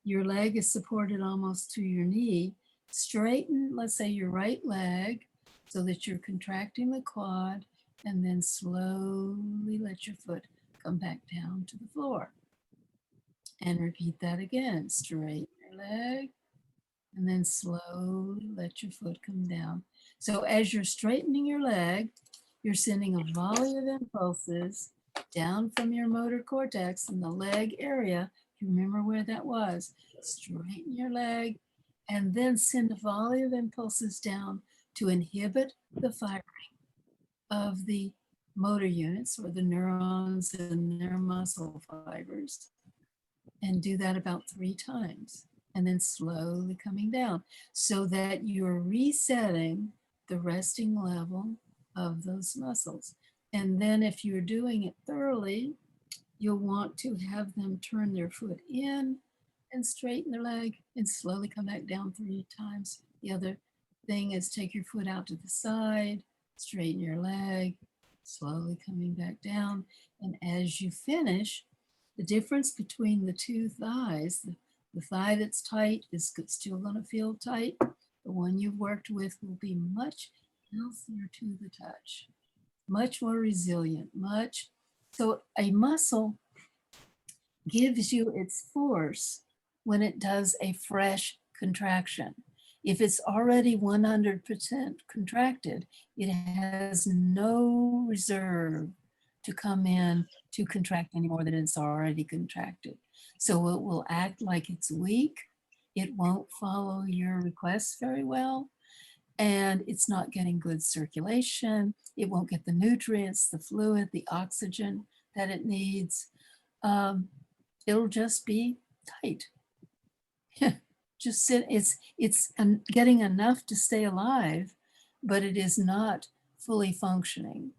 S1: your leg is supported almost to your knee. Straighten, let's say, your right leg so that you're contracting the quad, and then slowly let your foot come back down to the floor. And repeat that again. Straighten your leg, and then slowly let your foot come down. So as you're straightening your leg, you're sending a volley of impulses down from your motor cortex in the leg area. You remember where that was. Straighten your leg and then send a volley of impulses down to inhibit the firing of the motor units or the neurons and their muscle fibers. And do that about 3 times. And then slowly coming down so that you're resetting the resting level of those muscles. And then if you're doing it thoroughly, you'll want to have them turn their foot in and straighten their leg and slowly come back down 3 times. The other thing is take your foot out to the side, straighten your leg, slowly coming back down. And as you finish, the difference between the 2 thighs, the thigh that's tight is still going to feel tight. The one you've worked with will be much healthier to the touch, much more resilient, So a muscle gives you its force when it does a fresh contraction. If it's already 100% contracted, it has no reserve to come in to contract any more than it's already contracted. So it will act like it's weak. It won't follow your requests very well. And it's not getting good circulation. It won't get the nutrients, the fluid, the oxygen that it needs. It'll just be tight. Just sit, it's getting enough to stay alive, but it is not fully functioning.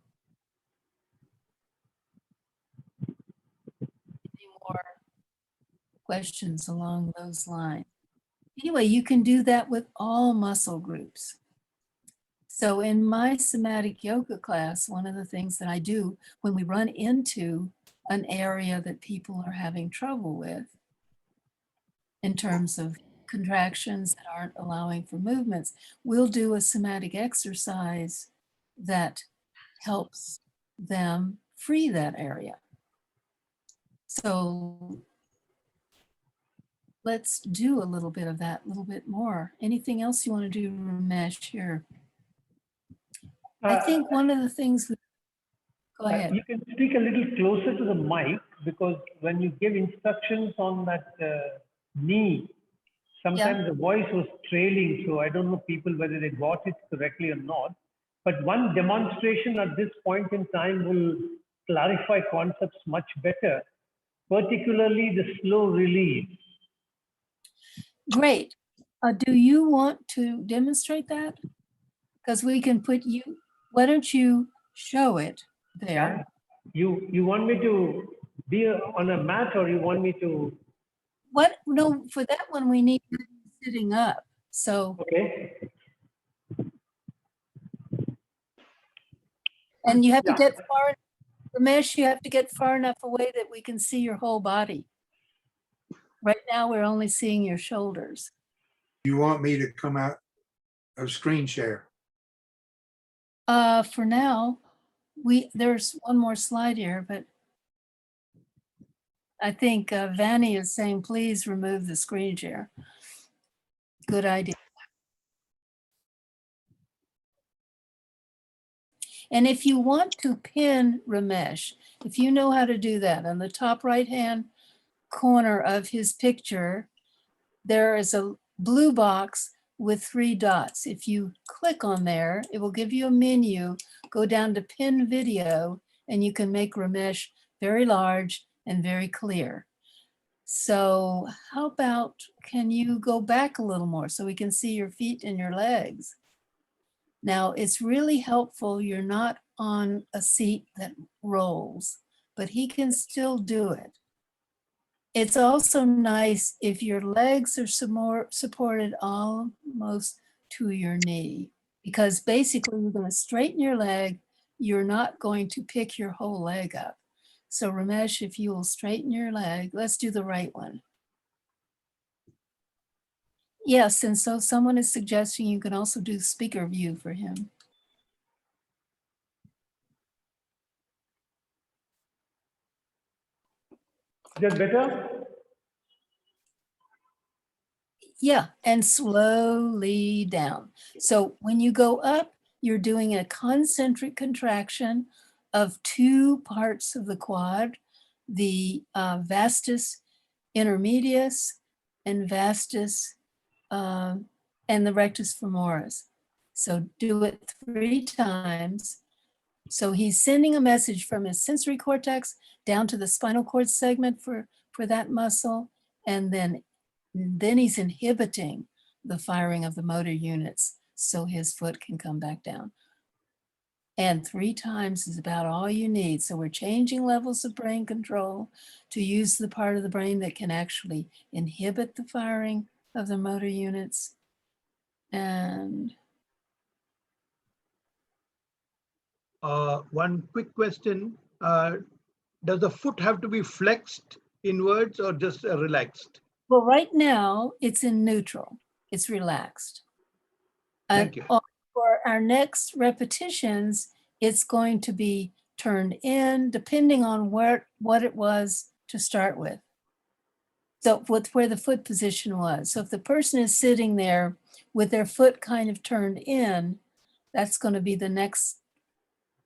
S1: Any more questions along those lines? Anyway, you can do that with all muscle groups. So in my somatic yoga class, one of the things that I do when we run into an area that people are having trouble with in terms of contractions that aren't allowing for movements, we'll do a somatic exercise that helps them free that area. So let's do a little bit of that, a little bit more. Anything else you want to do, Ramesh, here? I think one of the things, go ahead.
S2: You can speak a little closer to the mic because when you give instructions on that knee, sometimes the voice was trailing, so I don't know people whether they got it correctly or not. But one demonstration at this point in time will clarify concepts much better, particularly the slow release.
S1: Great. Do you want to demonstrate that? Because we can put you, why don't you show it there.
S2: You want me to be on a mat, or you want me to?
S1: What? No, for that one, we need you sitting up. So,
S2: Okay.
S1: and you have to
S2: Yeah.
S1: get far, Ramesh, you have to get far enough away that we can see your whole body. Right now, we're only seeing your shoulders.
S6: You want me to come out of screen share?
S1: For now, there's one more slide here, but I think Vanny is saying, please remove the screen share. Good idea. And if you want to pin Ramesh, if you know how to do that, on the top right-hand corner of his picture, there is a blue box with 3 dots. If you click on there, it will give you a menu, go down to pin video, and you can make Ramesh very large and very clear. So how about, can you go back a little more so we can see your feet and your legs? Now, it's really helpful you're not on a seat that rolls, but he can still do it. It's also nice if your legs are supported almost to your knee, because basically you're going to straighten your leg. You're not going to pick your whole leg up. So Ramesh, if you will straighten your leg, let's do the right one. Yes, and so someone is suggesting you can also do speaker view for him.
S2: Is that better?
S1: Yeah, and slowly down. So when you go up, you're doing a concentric contraction of 2 parts of the quad, the vastus intermedius and vastus and the rectus femoris. So do it 3 times. So he's sending a message from his sensory cortex down to the spinal cord segment for that muscle, and then he's inhibiting the firing of the motor units so his foot can come back down. And 3 times is about all you need. So we're changing levels of brain control to use the part of the brain that can actually inhibit the firing of the motor units. And
S3: one quick question. Does the foot have to be flexed inwards or just relaxed?
S1: well, right now it's in neutral, it's relaxed.
S3: Thank you.
S1: For our next repetitions, it's going to be turned in depending on what it was to start with. So where the foot position was. So if the person is sitting there with their foot kind of turned in, that's going to be the next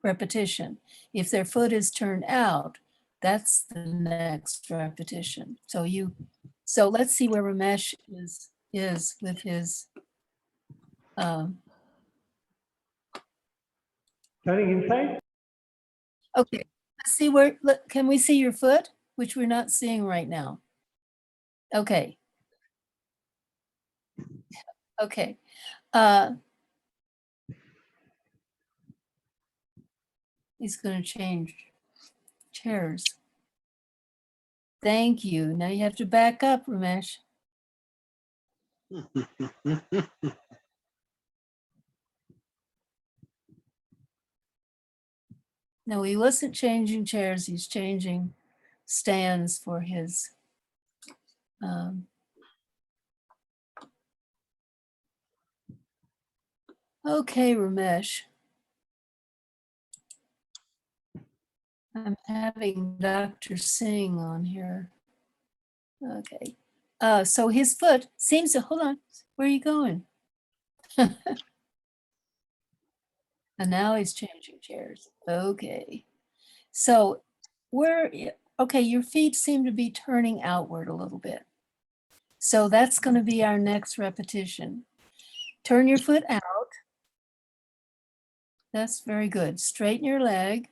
S1: repetition. If their foot is turned out, that's the next repetition. So let's see where Ramesh is with his
S2: Turning inside?
S1: okay, let's see where, can we see your foot? Which we're not seeing right now. Okay. Okay. He's going to change chairs. Thank you. Now you have to back up, Ramesh. No, he wasn't changing chairs. He's changing stands for his. Okay, Ramesh. I'm having Dr. Singh on here. Okay. So his foot seems to, hold on, where are you going? And now he's changing chairs. Okay. So okay, your feet seem to be turning outward a little bit. So that's going to be our next repetition. Turn your foot out. That's very good. Straighten your leg.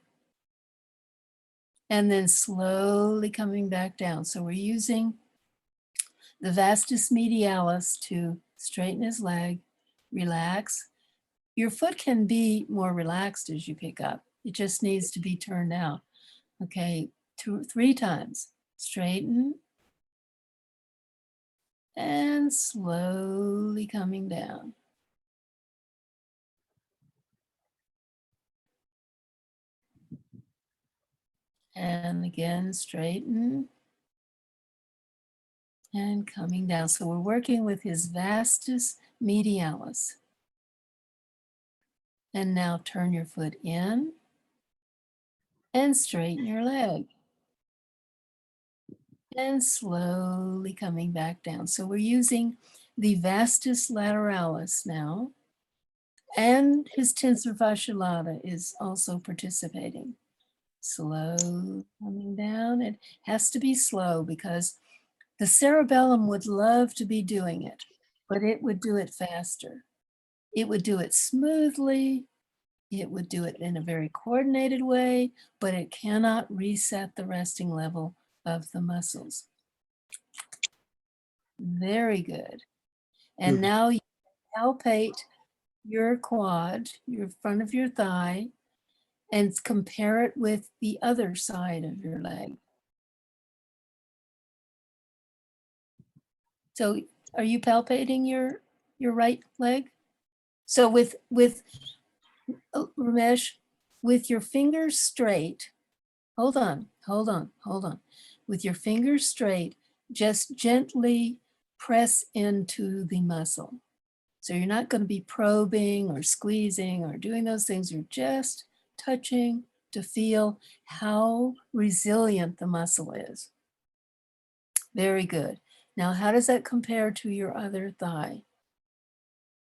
S1: And then slowly coming back down. So we're using the vastus medialis to straighten his leg, relax. Your foot can be more relaxed as you pick up. It just needs to be turned out. Okay, 3 times. Straighten. And slowly coming down. And again, straighten. And coming down. So we're working with his vastus medialis. And now turn your foot in and straighten your leg. And slowly coming back down. So we're using the vastus lateralis now. And his tensor fascia lata is also participating. Slow coming down. It has to be slow because the cerebellum would love to be doing it, but it would do it faster. It would do it smoothly. It would do it in a very coordinated way, but it cannot reset the resting level of the muscles. Very good. And now you palpate your quad, your front of your thigh, and compare it with the other side of your leg. So are you palpating your right leg? So with Ramesh, with your fingers straight, hold on. With your fingers straight, just gently press into the muscle. So you're not going to be probing or squeezing or doing those things. You're just touching to feel how resilient the muscle is. Very good. Now, how does that compare to your other thigh?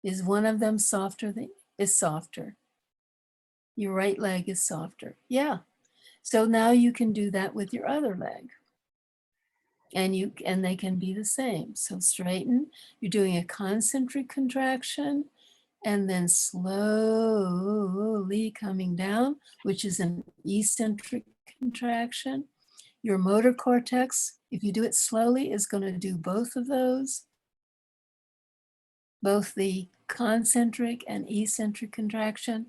S1: Is one of them softer? Is softer. Your right leg is softer. Yeah. So now you can do that with your other leg. And they can be the same. So straighten. You're doing a concentric contraction and then slowly coming down, which is an eccentric contraction. Your motor cortex, if you do it slowly, is going to do both of those, both the concentric and eccentric contraction.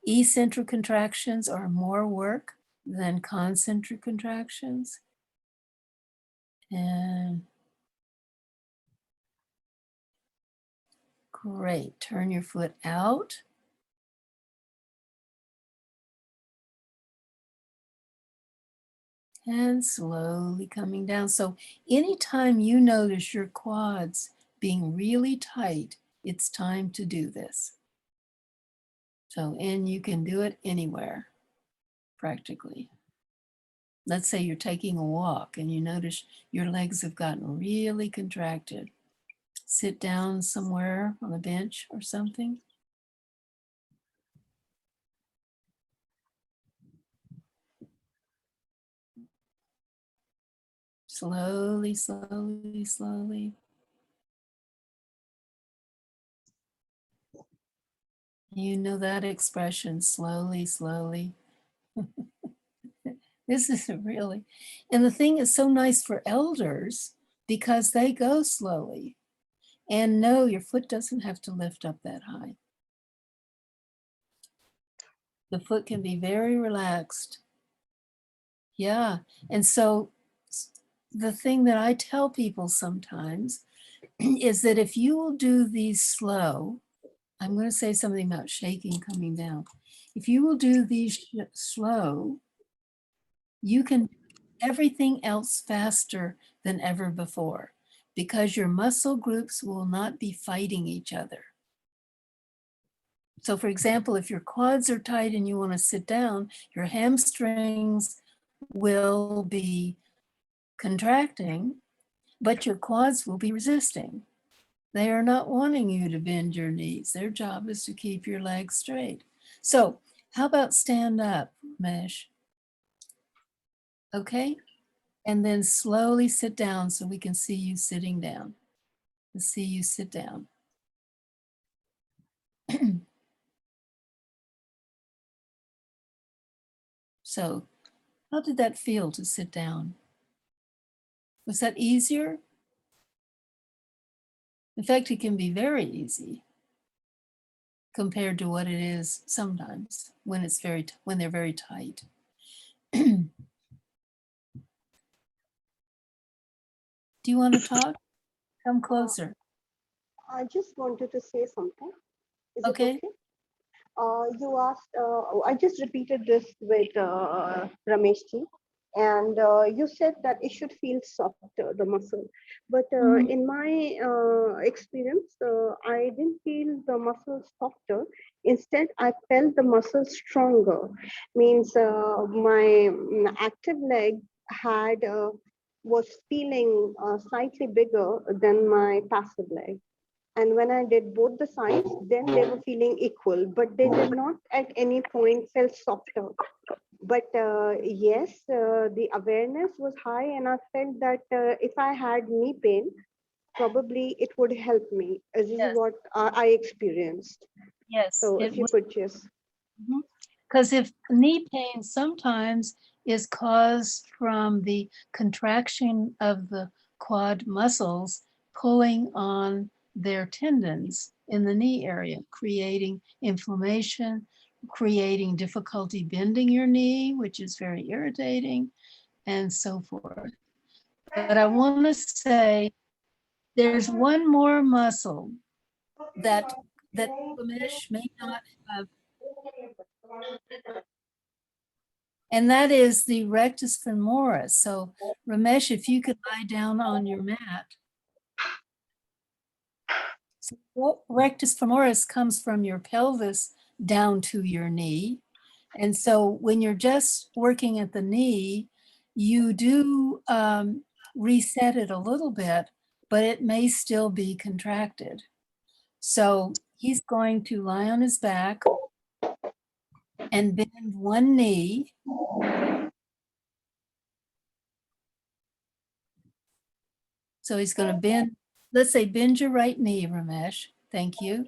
S1: Eccentric contractions are more work than concentric contractions. And great, turn your foot out. And slowly coming down. So anytime you notice your quads being really tight, it's time to do this. So, and you can do it anywhere, practically. Let's say you're taking a walk and you notice your legs have gotten really contracted. Sit down somewhere on a bench or something. Slowly, slowly, slowly. You know that expression, slowly, slowly. This is really, and the thing is so nice for elders because they go slowly. And no, your foot doesn't have to lift up that high. The foot can be very relaxed. Yeah, and so the thing that I tell people sometimes is that if you will do these slow, I'm going to say something about shaking coming down. If you will do these slow, you can do everything else faster than ever before because your muscle groups will not be fighting each other. So for example, if your quads are tight and you want to sit down, your hamstrings will be contracting, but your quads will be resisting. They are not wanting you to bend your knees. Their job is to keep your legs straight. So how about stand up, Mesh? Okay, and then slowly sit down so we can see you sitting down. Let's see you sit down. So how did that feel to sit down? Was that easier? In fact, it can be very easy. compared to what it is sometimes when it's when they're very tight. Do you want to talk? Come closer.
S5: I just wanted to say something. Is
S1: Okay.
S5: it okay? You asked, I just repeated this with Ramesh ji, and you said that it should feel softer, the muscle. But in my experience, I didn't feel the muscle softer. Instead, I felt the muscle stronger. Means my active leg had was feeling slightly bigger than my passive leg. And when I did both the sides, then they were feeling equal, but they did not at any point feel softer. But yes, the awareness was high, and I felt that if I had knee pain, probably it would help me. This is
S1: Yes.
S5: what I experienced.
S1: Yes.
S5: So if you could just.
S1: Because if knee pain sometimes is caused from the contraction of the quad muscles pulling on their tendons in the knee area, creating inflammation, creating difficulty bending your knee, which is very irritating, and so forth. But I want to say there's one more muscle that Ramesh may not have, and that is the rectus femoris. So Ramesh, if you could lie down on your mat. So rectus femoris comes from your pelvis down to your knee. And so when you're just working at the knee, you do reset it a little bit, but it may still be contracted. So he's going to lie on his back and bend one knee. So he's going to bend, let's say bend your right knee, Ramesh. Thank you.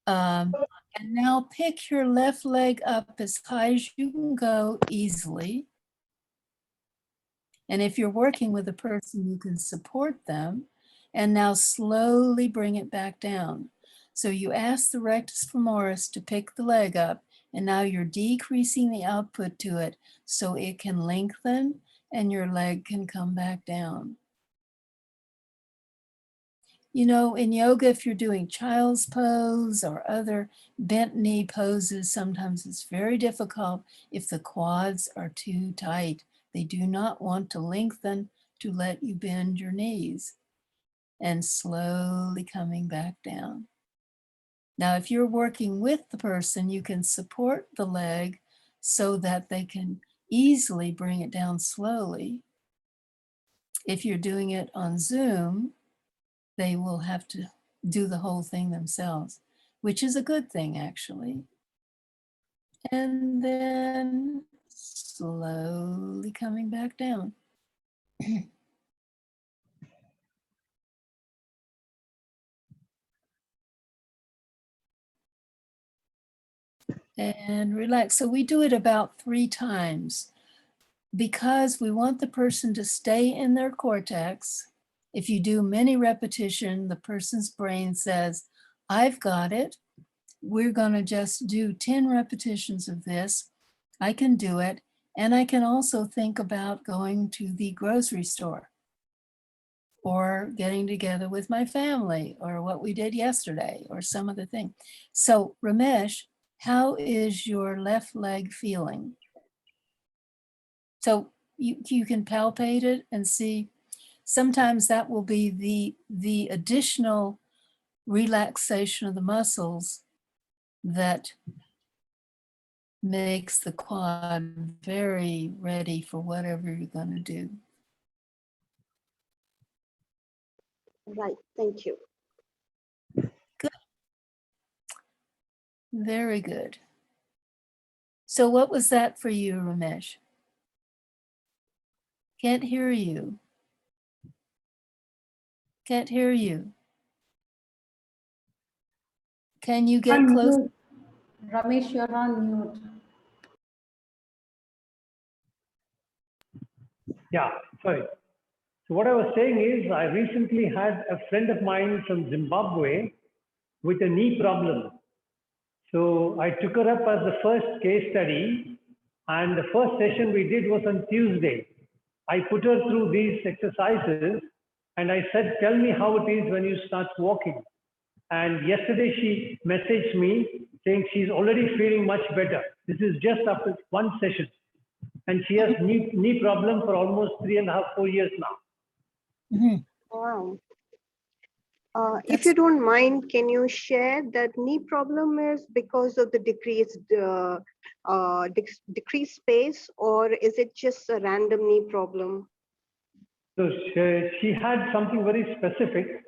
S1: And now pick your left leg up as high as you can go easily. And if you're working with a person, you can support them. And now slowly bring it back down. So you ask the rectus femoris to pick the leg up, and now you're decreasing the output to it so it can lengthen and your leg can come back down. You know, in yoga, if you're doing child's pose or other bent knee poses, sometimes it's very difficult if the quads are too tight. They do not want to lengthen to let you bend your knees, and slowly coming back down. Now, if you're working with the person, you can support the leg so that they can easily bring it down slowly. If you're doing it on Zoom, they will have to do the whole thing themselves, which is a good thing, actually. And then slowly coming back down. And relax. So we do it about 3 times because we want the person to stay in their cortex. If you do many repetition, the person's brain says, I've got it. We're going to just do 10 repetitions of this. I can do it. And I can also think about going to the grocery store or getting together with my family or what we did yesterday or some other thing. So Ramesh, how is your left leg feeling? So you can palpate it and see. Sometimes that will be the additional relaxation of the muscles that makes the quad very ready for whatever you're going to do.
S5: Right, thank you.
S1: Good. Very good. So what was that for you, Ramesh? Can't hear you. Can't hear you. Can you get close?
S7: Mute. Ramesh, you're on mute.
S2: Yeah, sorry. So what I was saying is I recently had a friend of mine from Zimbabwe with a knee problem. So I took her up as the first case study, and the first session we did was on Tuesday. I put her through these exercises and I said, tell me how it is when you start walking. And yesterday she messaged me saying she's already feeling much better. This is just after one session. And she has knee problem for almost 3.5, 4 years now.
S1: Mhm.
S5: Wow. If you don't mind, can you share that knee problem is because of the decreased space, or is it just a random knee problem?
S2: So she had something very specific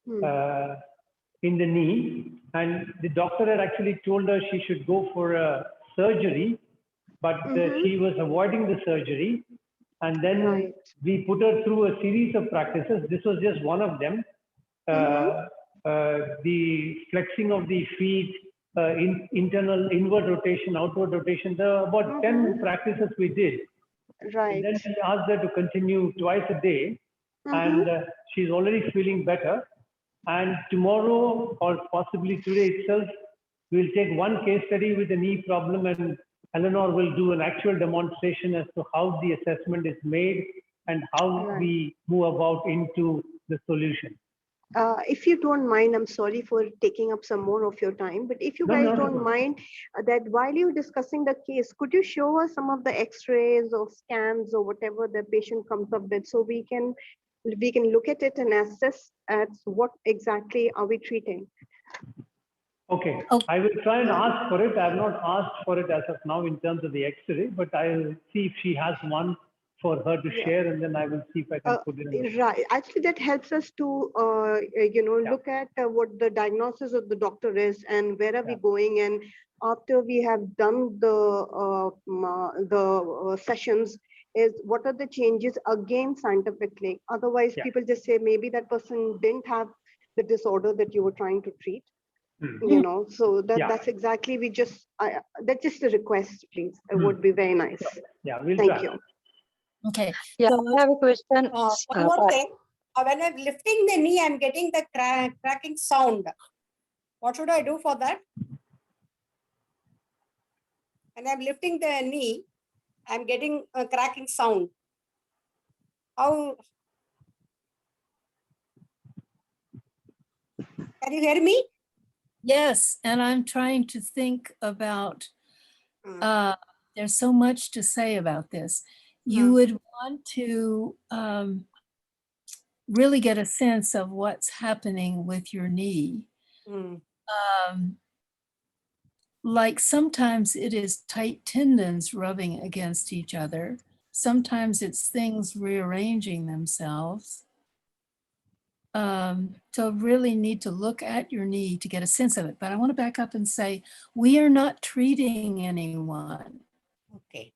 S2: in the knee, and the doctor had actually told her she should go for a surgery, but she was avoiding the surgery. And then we put her through a series of practices. This was just one of them. The flexing of the feet, internal inward rotation, outward rotation. There are about 10 practices we did.
S5: Right.
S2: And then we asked her to continue twice a day, and she's already feeling better. And tomorrow, or possibly today itself, we'll take one case study with a knee problem, and Eleanor will do an actual demonstration as to how the assessment is made and how we move about into the solution.
S5: If you don't mind, I'm sorry for taking up some more of your time, but if you guys don't mind that while you're discussing the case, could you show us some of the x-rays or scans or whatever the patient comes up with, so we can look at it and assess at what exactly are we treating?
S2: Okay, I will try and ask for it. I have not asked for it as of now in terms of the x-ray, but I will see if she has one for her to share, and then I will see if I can put it in.
S5: Right. Actually, that helps us to, look at what the diagnosis of the doctor is and where are we going. And after we have done the sessions, is what are the changes again scientifically? Otherwise, people just say maybe that person didn't have the disorder that you were trying to treat. So that's exactly, that's just a request, please. It would be very nice.
S2: Yeah, we'll
S5: Thank
S2: try.
S5: you.
S1: Okay.
S8: Yeah,
S1: So
S8: I have a question.
S9: One more thing. When I'm lifting the knee, I'm getting the cracking sound. What should I do for that? When I'm lifting the knee, I'm getting a cracking sound. How? Can you hear me?
S1: yes, and I'm trying to think about, there's so much to say about this. You would want to really get a sense of what's happening with your knee. Like sometimes it is tight tendons rubbing against each other. Sometimes it's things rearranging themselves. So really need to look at your knee to get a sense of it. But I want to back up and say, we are not treating anyone.
S9: Okay.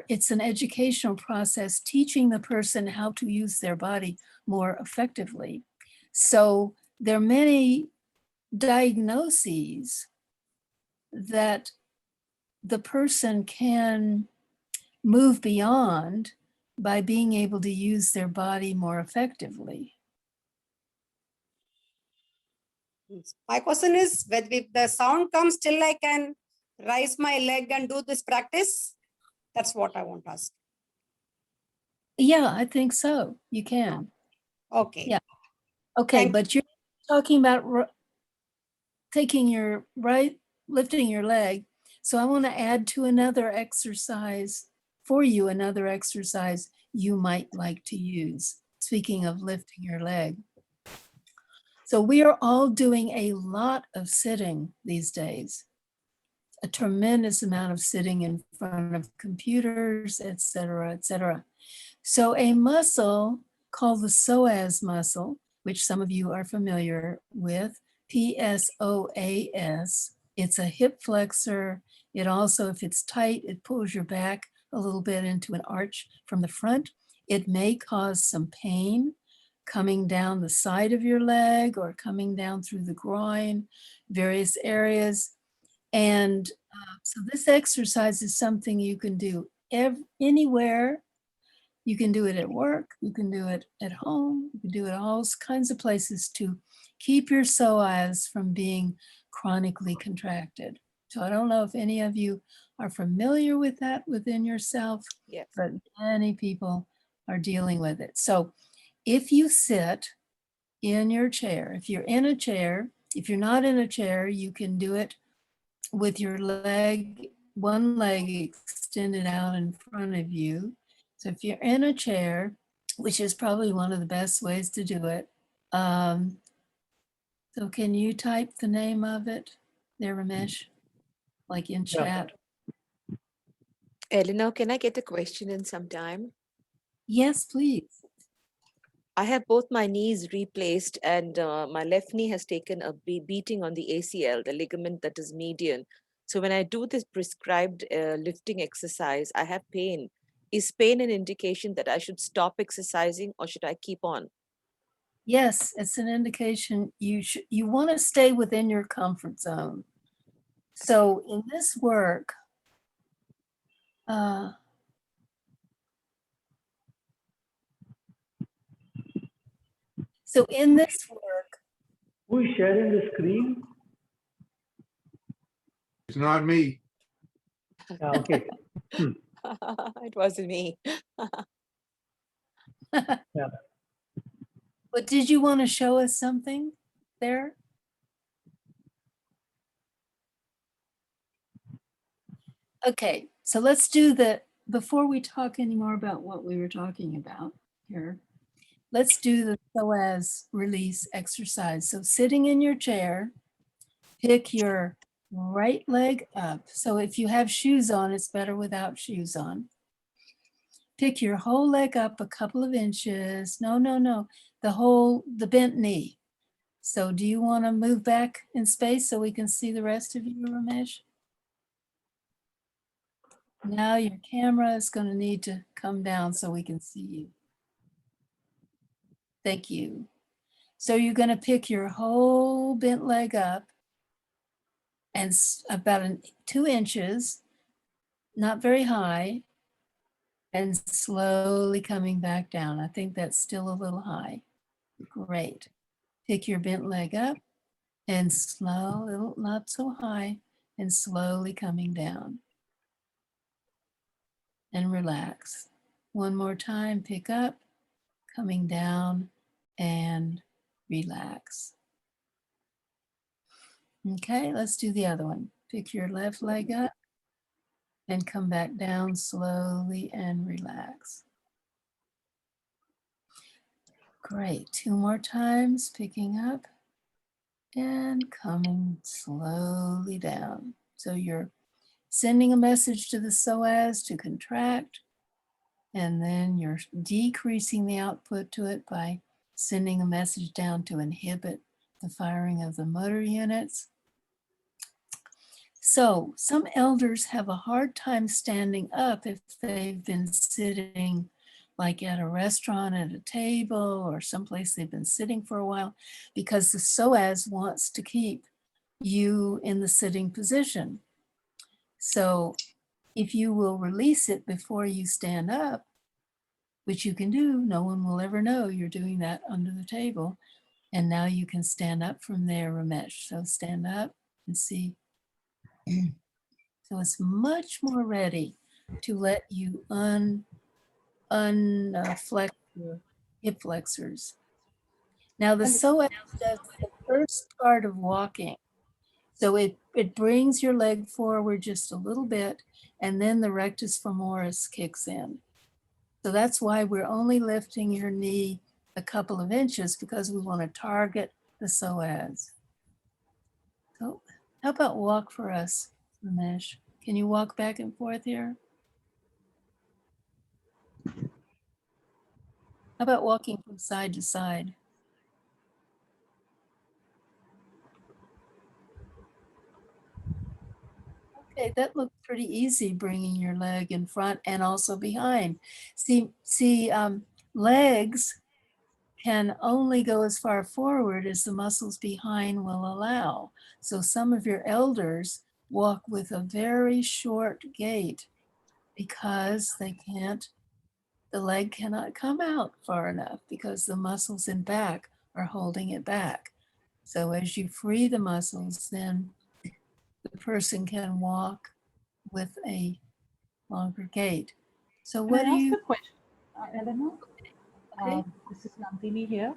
S1: It's an educational process teaching the person how to use their body more effectively. So there are many diagnoses that the person can move beyond by being able to use their body more effectively.
S9: My question is, if the sound comes, still I can raise my leg and do this practice? That's what I want to ask.
S1: Yeah, I think so. You can.
S9: Okay.
S1: Yeah. Okay, but you're talking about lifting your leg. So I want to add to another exercise for you, another exercise you might like to use. Speaking of lifting your leg. So we are all doing a lot of sitting these days, a tremendous amount of sitting in front of computers, et cetera, et cetera. So a muscle called the psoas muscle, which some of you are familiar with, PSOAS, it's a hip flexor. It also, if it's tight, it pulls your back a little bit into an arch from the front. It may cause some pain coming down the side of your leg or coming down through the groin, various areas. And so this exercise is something you can do anywhere. You can do it at work, you can do it at home, you can do it all kinds of places to keep your psoas from being chronically contracted. So I don't know if any of you are familiar with that within yourself,
S8: Yes.
S1: but many people are dealing with it. So if you sit in your chair, if you're in a chair, if you're not in a chair, you can do it with your leg, one leg extended out in front of you. So if you're in a chair, which is probably one of the best ways to do it. So can you type the name of it there, Ramesh? Like in
S2: Yeah.
S1: chat?
S8: Eleanor, can I get a question in some time?
S1: Yes, please.
S8: I have both my knees replaced and my left knee has taken a beating on the ACL, the ligament that is median. So when I do this prescribed lifting exercise, I have pain. Is pain an indication that I should stop exercising or should I keep on?
S1: Yes, it's an indication you want to stay within your comfort zone. So in this work, so in this work,
S2: Who is sharing the screen?
S6: It's not me.
S2: Yeah, okay.
S8: It wasn't me.
S2: Yeah.
S1: but did you want to show us something there? Okay, so let's do before we talk anymore about what we were talking about here, let's do the psoas release exercise. So sitting in your chair, pick your right leg up. So if you have shoes on, it's better without shoes on. Pick your whole leg up a couple of inches. No, the bent knee. So do you want to move back in space so we can see the rest of you, Ramesh? Now your camera is going to need to come down so we can see you. Thank you. So you're going to pick your whole bent leg up and about 2 inches, not very high, and slowly coming back down. I think that's still a little high. Great. Pick your bent leg up and slow, not so high, and slowly coming down. And relax. One more time, pick up, coming down, and relax. Okay, let's do the other one. Pick your left leg up and come back down slowly and relax. Great, 2 more times, picking up and coming slowly down. So you're sending a message to the psoas to contract, and then you're decreasing the output to it by sending a message down to inhibit the firing of the motor units. So some elders have a hard time standing up if they've been sitting like at a restaurant at a table or someplace they've been sitting for a while, because the psoas wants to keep you in the sitting position. So if you will release it before you stand up, which you can do, no one will ever know you're doing that under the table. And now you can stand up from there, Ramesh. So stand up and see. So it's much more ready to let you unflex your hip flexors. Now the psoas does the first part of walking. So it brings your leg forward just a little bit, and then the rectus femoris kicks in. So that's why we're only lifting your knee a couple of inches, because we want to target the psoas. So how about walk for us, Ramesh? Can you walk back and forth here? How about walking from side to side? Okay, that looked pretty easy, bringing your leg in front and also behind. See, legs can only go as far forward as the muscles behind will allow. So some of your elders walk with a very short gait because the leg cannot come out far enough because the muscles in back are holding it back. So as you free the muscles, then the person can walk with a longer gait. So
S10: Can
S1: what
S10: I
S1: do
S10: ask
S1: you,
S10: a question, Eleanor?
S1: okay.
S10: This is Nandini here.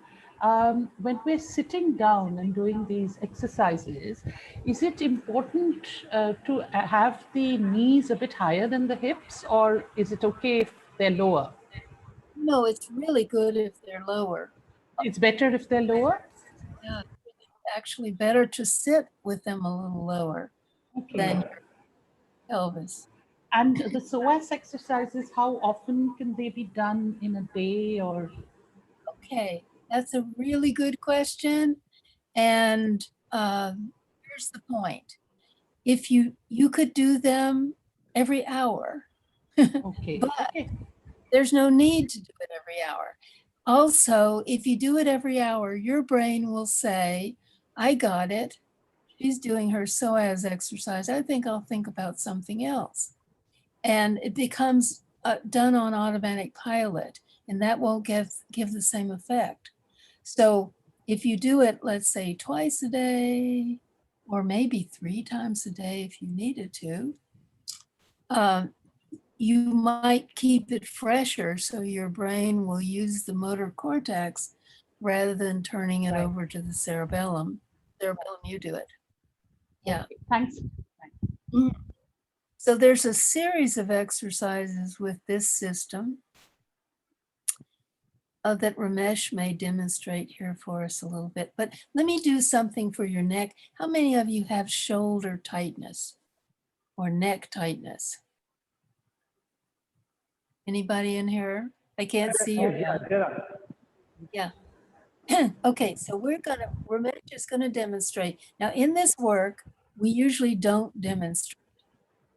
S10: When we're sitting down and doing these exercises, is it important to have the knees a bit higher than the hips, or is it okay if they're lower?
S1: No, it's really good if they're lower.
S10: It's better if they're lower?
S1: Yeah, it's actually better to sit with them a little lower than
S10: Okay.
S1: your pelvis.
S10: And the psoas exercises, how often can they be done in a day or?
S1: Okay, that's a really good question. And here's the point. If you could do them every hour,
S10: Okay.
S1: but
S10: Okay.
S1: there's no need to do it every hour. Also, if you do it every hour, your brain will say, I got it. She's doing her psoas exercise. I think I'll think about something else. And it becomes done on automatic pilot, and that won't give the same effect. So if you do it, let's say twice a day, or maybe 3 times a day if you needed to, you might keep it fresher so your brain will use the motor cortex rather than turning it
S10: Right.
S1: over to the cerebellum. Cerebellum, you do it. Yeah.
S10: Okay. Thanks.
S1: Mm. So there's a series of exercises with this system that Ramesh may demonstrate here for us a little bit. But let me do something for your neck. How many of you have shoulder tightness or neck tightness? Anybody in here? I can't see your hand. Yeah. Okay, so Ramesh is gonna demonstrate. Now in this work, we usually don't demonstrate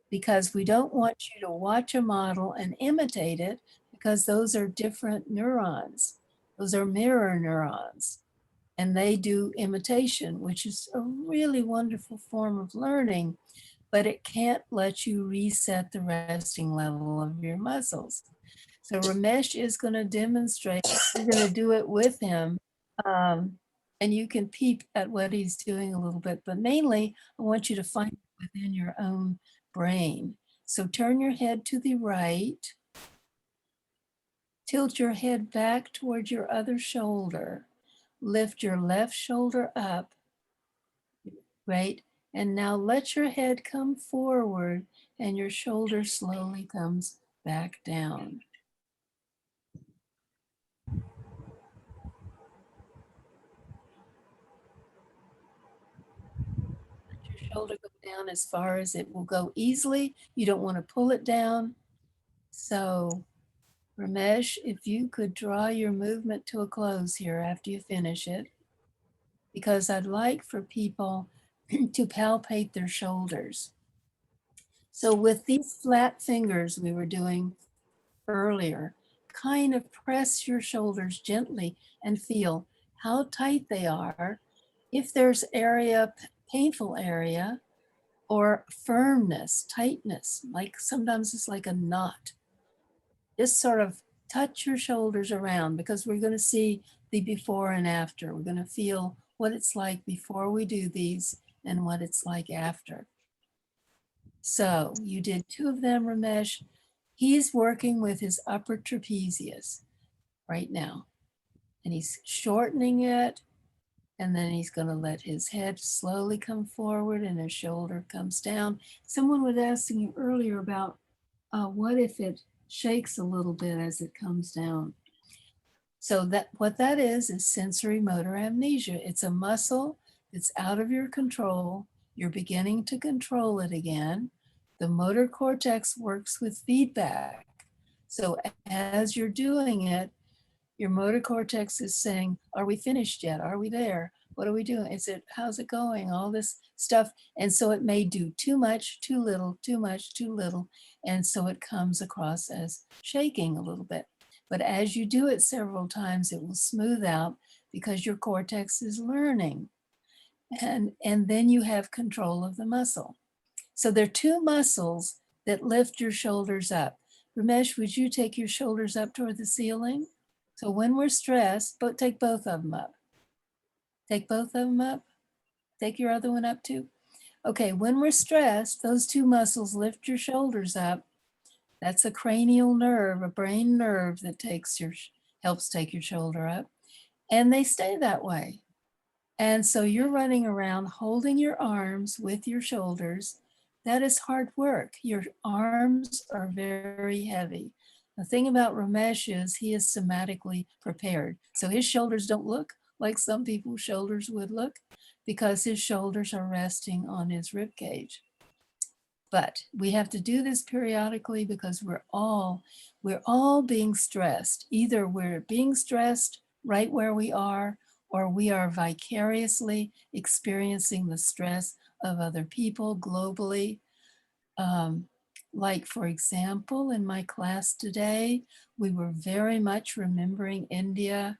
S1: because we don't want you to watch a model and imitate it because those are different neurons. Those are mirror neurons and they do imitation, which is a really wonderful form of learning, but it can't let you reset the resting level of your muscles. So Ramesh is gonna demonstrate, we're gonna do it with him. And you can peep at what he's doing a little bit, but mainly I want you to find it within your own brain. So turn your head to the right, tilt your head back toward your other shoulder, lift your left shoulder up, right? And now let your head come forward and your shoulder slowly comes back down. Shoulder go down as far as it will go easily. You don't want to pull it down. So Ramesh, if you could draw your movement to a close here after you finish it, because I'd like for people to palpate their shoulders. So with these flat fingers we were doing earlier, kind of press your shoulders gently and feel how tight they are. If there's painful area, or firmness, tightness, like sometimes it's like a knot. Just sort of touch your shoulders around because we're going to see the before and after. We're going to feel what it's like before we do these and what it's like after. So you did 2 of them, Ramesh. He's working with his upper trapezius right now, and he's shortening it. And then he's going to let his head slowly come forward and his shoulder comes down. Someone was asking you earlier about what if it shakes a little bit as it comes down. So what that is sensory motor amnesia. It's a muscle that's out of your control. You're beginning to control it again. The motor cortex works with feedback. So as you're doing it, your motor cortex is saying, are we finished yet? Are we there? What are we doing? How's it going? All this stuff. And so it may do too much, too little, too much, too little. And so it comes across as shaking a little bit. But as you do it several times, it will smooth out because your cortex is learning. And then you have control of the muscle. So there are 2 muscles that lift your shoulders up. Ramesh, would you take your shoulders up toward the ceiling? So when we're stressed, take both of them up. Take both of them up. Take your other one up too. Okay, when we're stressed, those two muscles lift your shoulders up. That's a cranial nerve, a brain nerve that helps take your shoulder up. And they stay that way. And so you're running around holding your arms with your shoulders. That is hard work. Your arms are very heavy. The thing about Ramesh is he is somatically prepared. So his shoulders don't look like some people's shoulders would look because his shoulders are resting on his rib cage. But we have to do this periodically because we're all being stressed. Either we're being stressed right where we are, or we are vicariously experiencing the stress of other people globally. Like, for example, in my class today, we were very much remembering India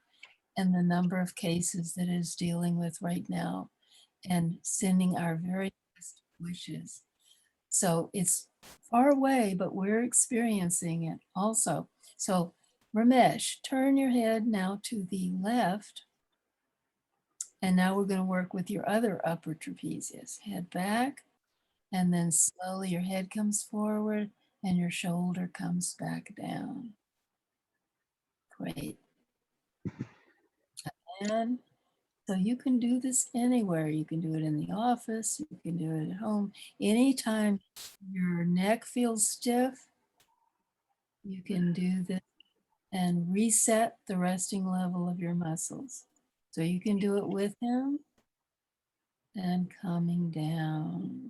S1: and the number of cases that it is dealing with right now and sending our very best wishes. So it's far away, but we're experiencing it also. So Ramesh, turn your head now to the left. And now we're going to work with your other upper trapezius. Head back, and then slowly your head comes forward and your shoulder comes back down. Great. And so you can do this anywhere. You can do it in the office, you can do it at home. Anytime your neck feels stiff, you can do this and reset the resting level of your muscles. So you can do it with him and coming down.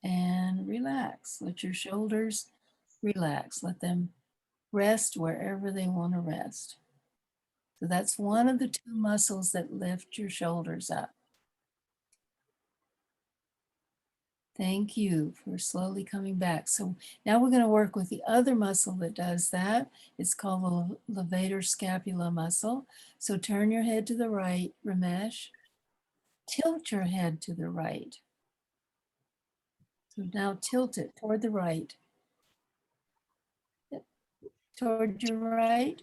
S1: And relax. Let your shoulders relax. Let them rest wherever they want to rest. So that's one of the two muscles that lift your shoulders up. Thank you for slowly coming back. So now we're going to work with the other muscle that does that. It's called the levator scapula muscle. So turn your head to the right, Ramesh. Tilt your head to the right. So now tilt it toward the right. Toward your right.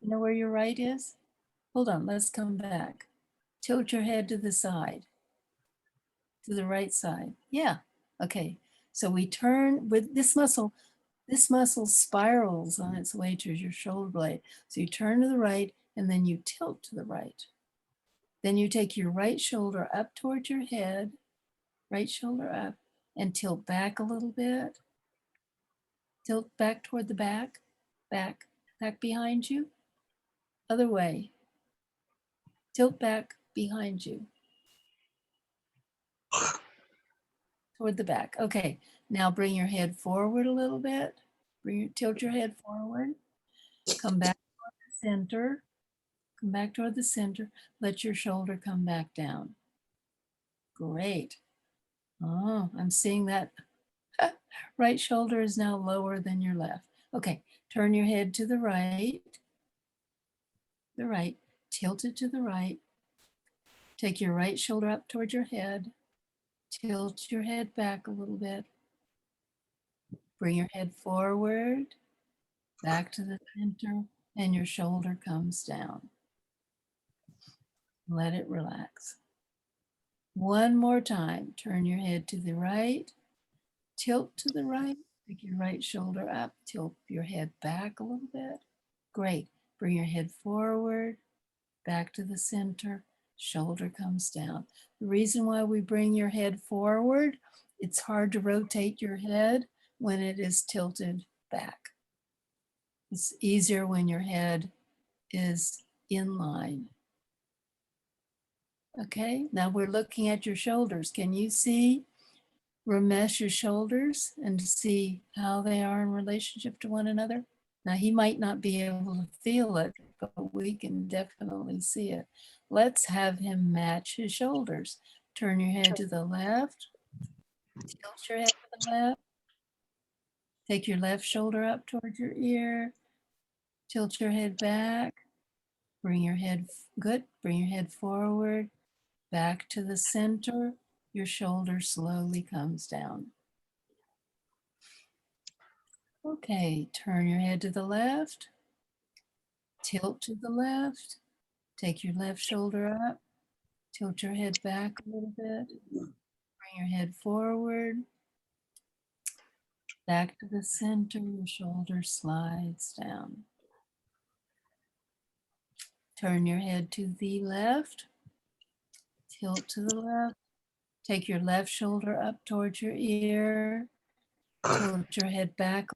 S1: You know where your right is? Hold on, let's come back. Tilt your head to the side, to the right side. Yeah, okay. So we turn with this muscle spirals on its way to your shoulder blade. So you turn to the right and then you tilt to the right. Then you take your right shoulder up towards your head, right shoulder up, and tilt back a little bit. Tilt back toward the back, back behind you. Other way. Tilt back behind you. Toward the back. Okay, now bring your head forward a little bit. Tilt your head forward. Come back toward the center. Come back toward the center. Let your shoulder come back down. Great. Oh, I'm seeing that right shoulder is now lower than your left. Okay, turn your head to the right. The right. Tilt it to the right. Take your right shoulder up toward your head. Tilt your head back a little bit. Bring your head forward, back to the center, and your shoulder comes down. Let it relax. One more time. Turn your head to the right, tilt to the right, pick your right shoulder up, tilt your head back a little bit. Great. Bring your head forward, back to the center, shoulder comes down. The reason why we bring your head forward, it's hard to rotate your head when it is tilted back. It's easier when your head is in line. Okay, now we're looking at your shoulders. Can you see Ramesh's shoulders and see how they are in relationship to one another? Now he might not be able to feel it, but we can definitely see it. Let's have him match his shoulders. Turn your head to the left, tilt your head to the left, take your left shoulder up towards your ear, tilt your head back, bring your head, good, bring your head forward, back to the center, your shoulder slowly comes down. Okay, turn your head to the left, tilt to the left, take your left shoulder up, Tilt your head back a little bit. Bring your head forward. Back to the center, your shoulder slides down. Turn your head to the left. Tilt to the left. Take your left shoulder up towards your ear. Tilt your head back.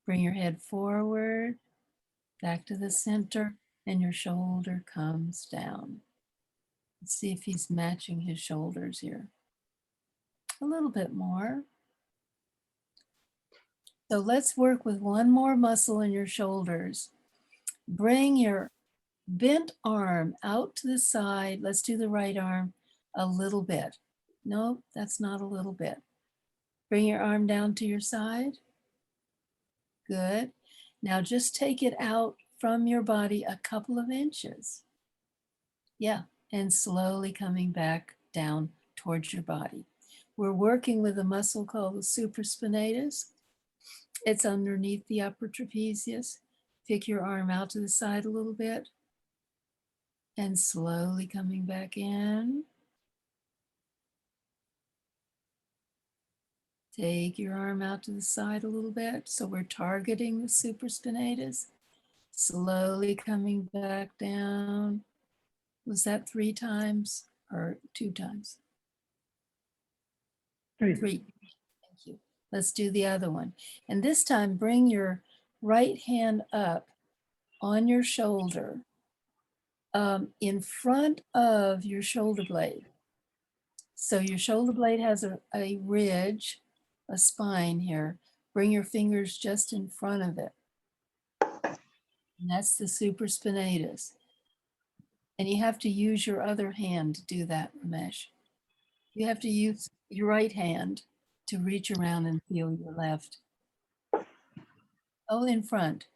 S1: Bring your head forward. Back to the center, and your shoulder comes down. Let's see if he's matching his shoulders here. A little bit more. So let's work with one more muscle in your shoulders. Bring your bent arm out to the side. Let's do the right arm a little bit. Nope, that's not a little bit. Bring your arm down to your side. Good. Now just take it out from your body a couple of inches. Yeah, and slowly coming back down towards your body. We're working with a muscle called the supraspinatus. It's underneath the upper trapezius. Pick your arm out to the side a little bit and slowly coming back in. Take your arm out to the side a little bit. So we're targeting the supraspinatus. Slowly coming back down. Was that 3 times or 2 times?
S2: 3.
S1: 3. Thank you. Let's do the other one. And this time, bring your right hand up on your shoulder in front of your shoulder blade. So your shoulder blade has a ridge, a spine here. Bring your fingers just in front of it. And that's the supraspinatus. And you have to use your other hand to do that, Ramesh. You have to use your right hand to reach around and feel your left. Oh, in front.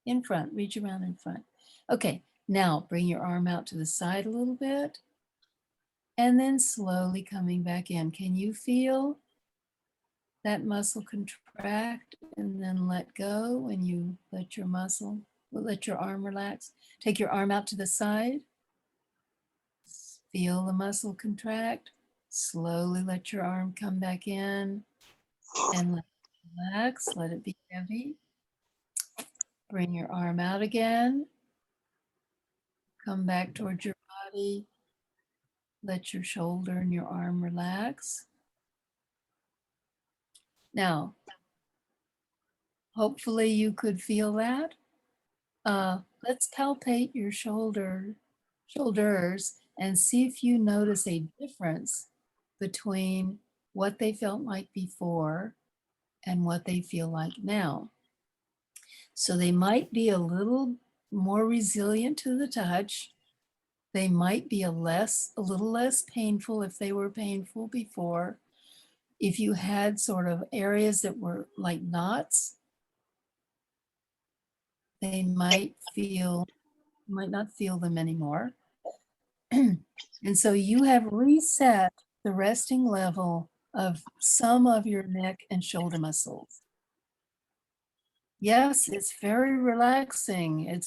S1: In front, reach around in front. Okay, now bring your arm out to the side a little bit. And then slowly coming back in. Can you feel that muscle contract and then let go when you let your arm relax? Take your arm out to the side. Feel the muscle contract. Slowly let your arm come back in and relax. Let it be heavy. Bring your arm out again. Come back towards your body. Let your shoulder and your arm relax. Now, hopefully you could feel that. Let's palpate your shoulders and see if you notice a difference between what they felt like before and what they feel like now. So they might be a little more resilient to the touch. They might be a little less painful if they were painful before. If you had sort of areas that were like knots, they might not feel them anymore. And so you have reset the resting level of some of your neck and shoulder muscles. Yes, it's very relaxing.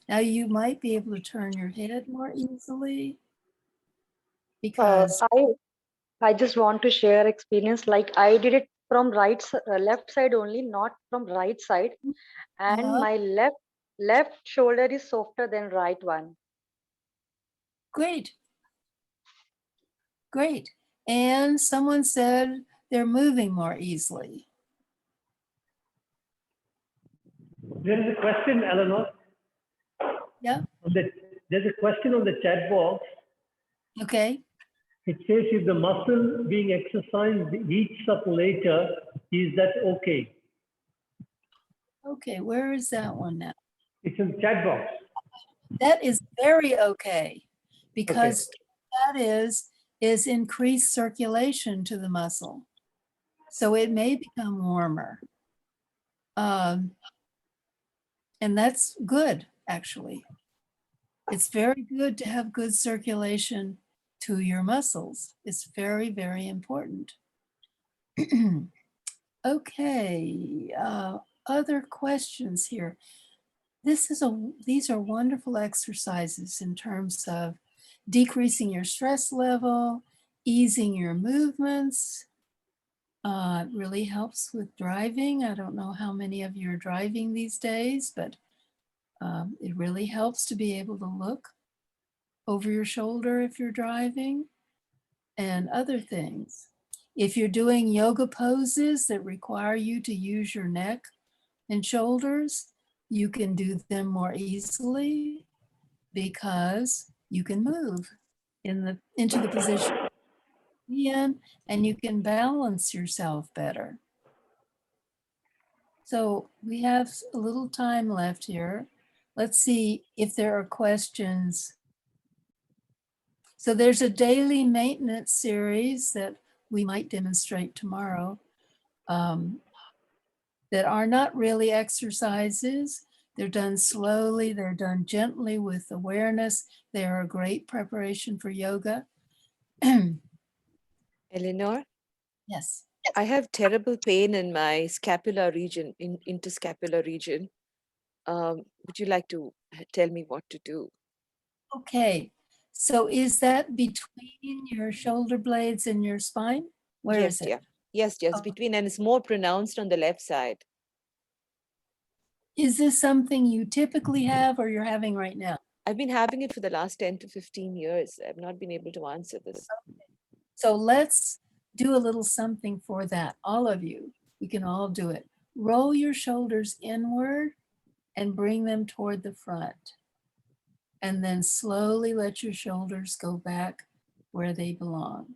S1: Now you might be able to turn your head more easily because
S11: I just want to share experience. Like I did it from left side only, not from right side. And my left shoulder is softer than right one.
S1: Great. Great. And someone said they're moving more easily.
S2: There is a question, Eleanor.
S1: Yeah.
S2: There's a question on the chat box.
S1: Okay.
S2: It says if the muscle being exercised heats up later, is that okay?
S1: Okay, where is that one now?
S2: It's in the chat box.
S1: That is very okay because that is increased circulation to the muscle. So it may become warmer. And that's good, actually. It's very good to have good circulation to your muscles. It's very, very important. Okay, other questions here. These are wonderful exercises in terms of decreasing your stress level, easing your movements. It really helps with driving. I don't know how many of you are driving these days, but it really helps to be able to look over your shoulder if you're driving and other things. If you're doing yoga poses that require you to use your neck and shoulders, you can do them more easily because you can move into the position you're in, and you can balance yourself better. So we have a little time left here. Let's see if there are questions. So there's a daily maintenance series that we might demonstrate tomorrow that are not really exercises. They're done slowly, they're done gently with awareness. They are a great preparation for yoga.
S8: Eleanor,
S1: Yes.
S8: I have terrible pain in my scapular region, in interscapular region. Would you like to tell me what to do?
S1: Okay. So is that between your shoulder blades and your spine? Where
S8: Yes,
S1: is it?
S8: dear. Yes, dear. It's
S1: Oh.
S8: between, and it's more pronounced on the left side.
S1: Is this something you typically have or you're having right now?
S8: I've been having it for the last 10 to 15 years. I've not been able to answer this.
S1: So let's do a little something for that. All of you, we can all do it. Roll your shoulders inward and bring them toward the front. And then slowly let your shoulders go back where they belong.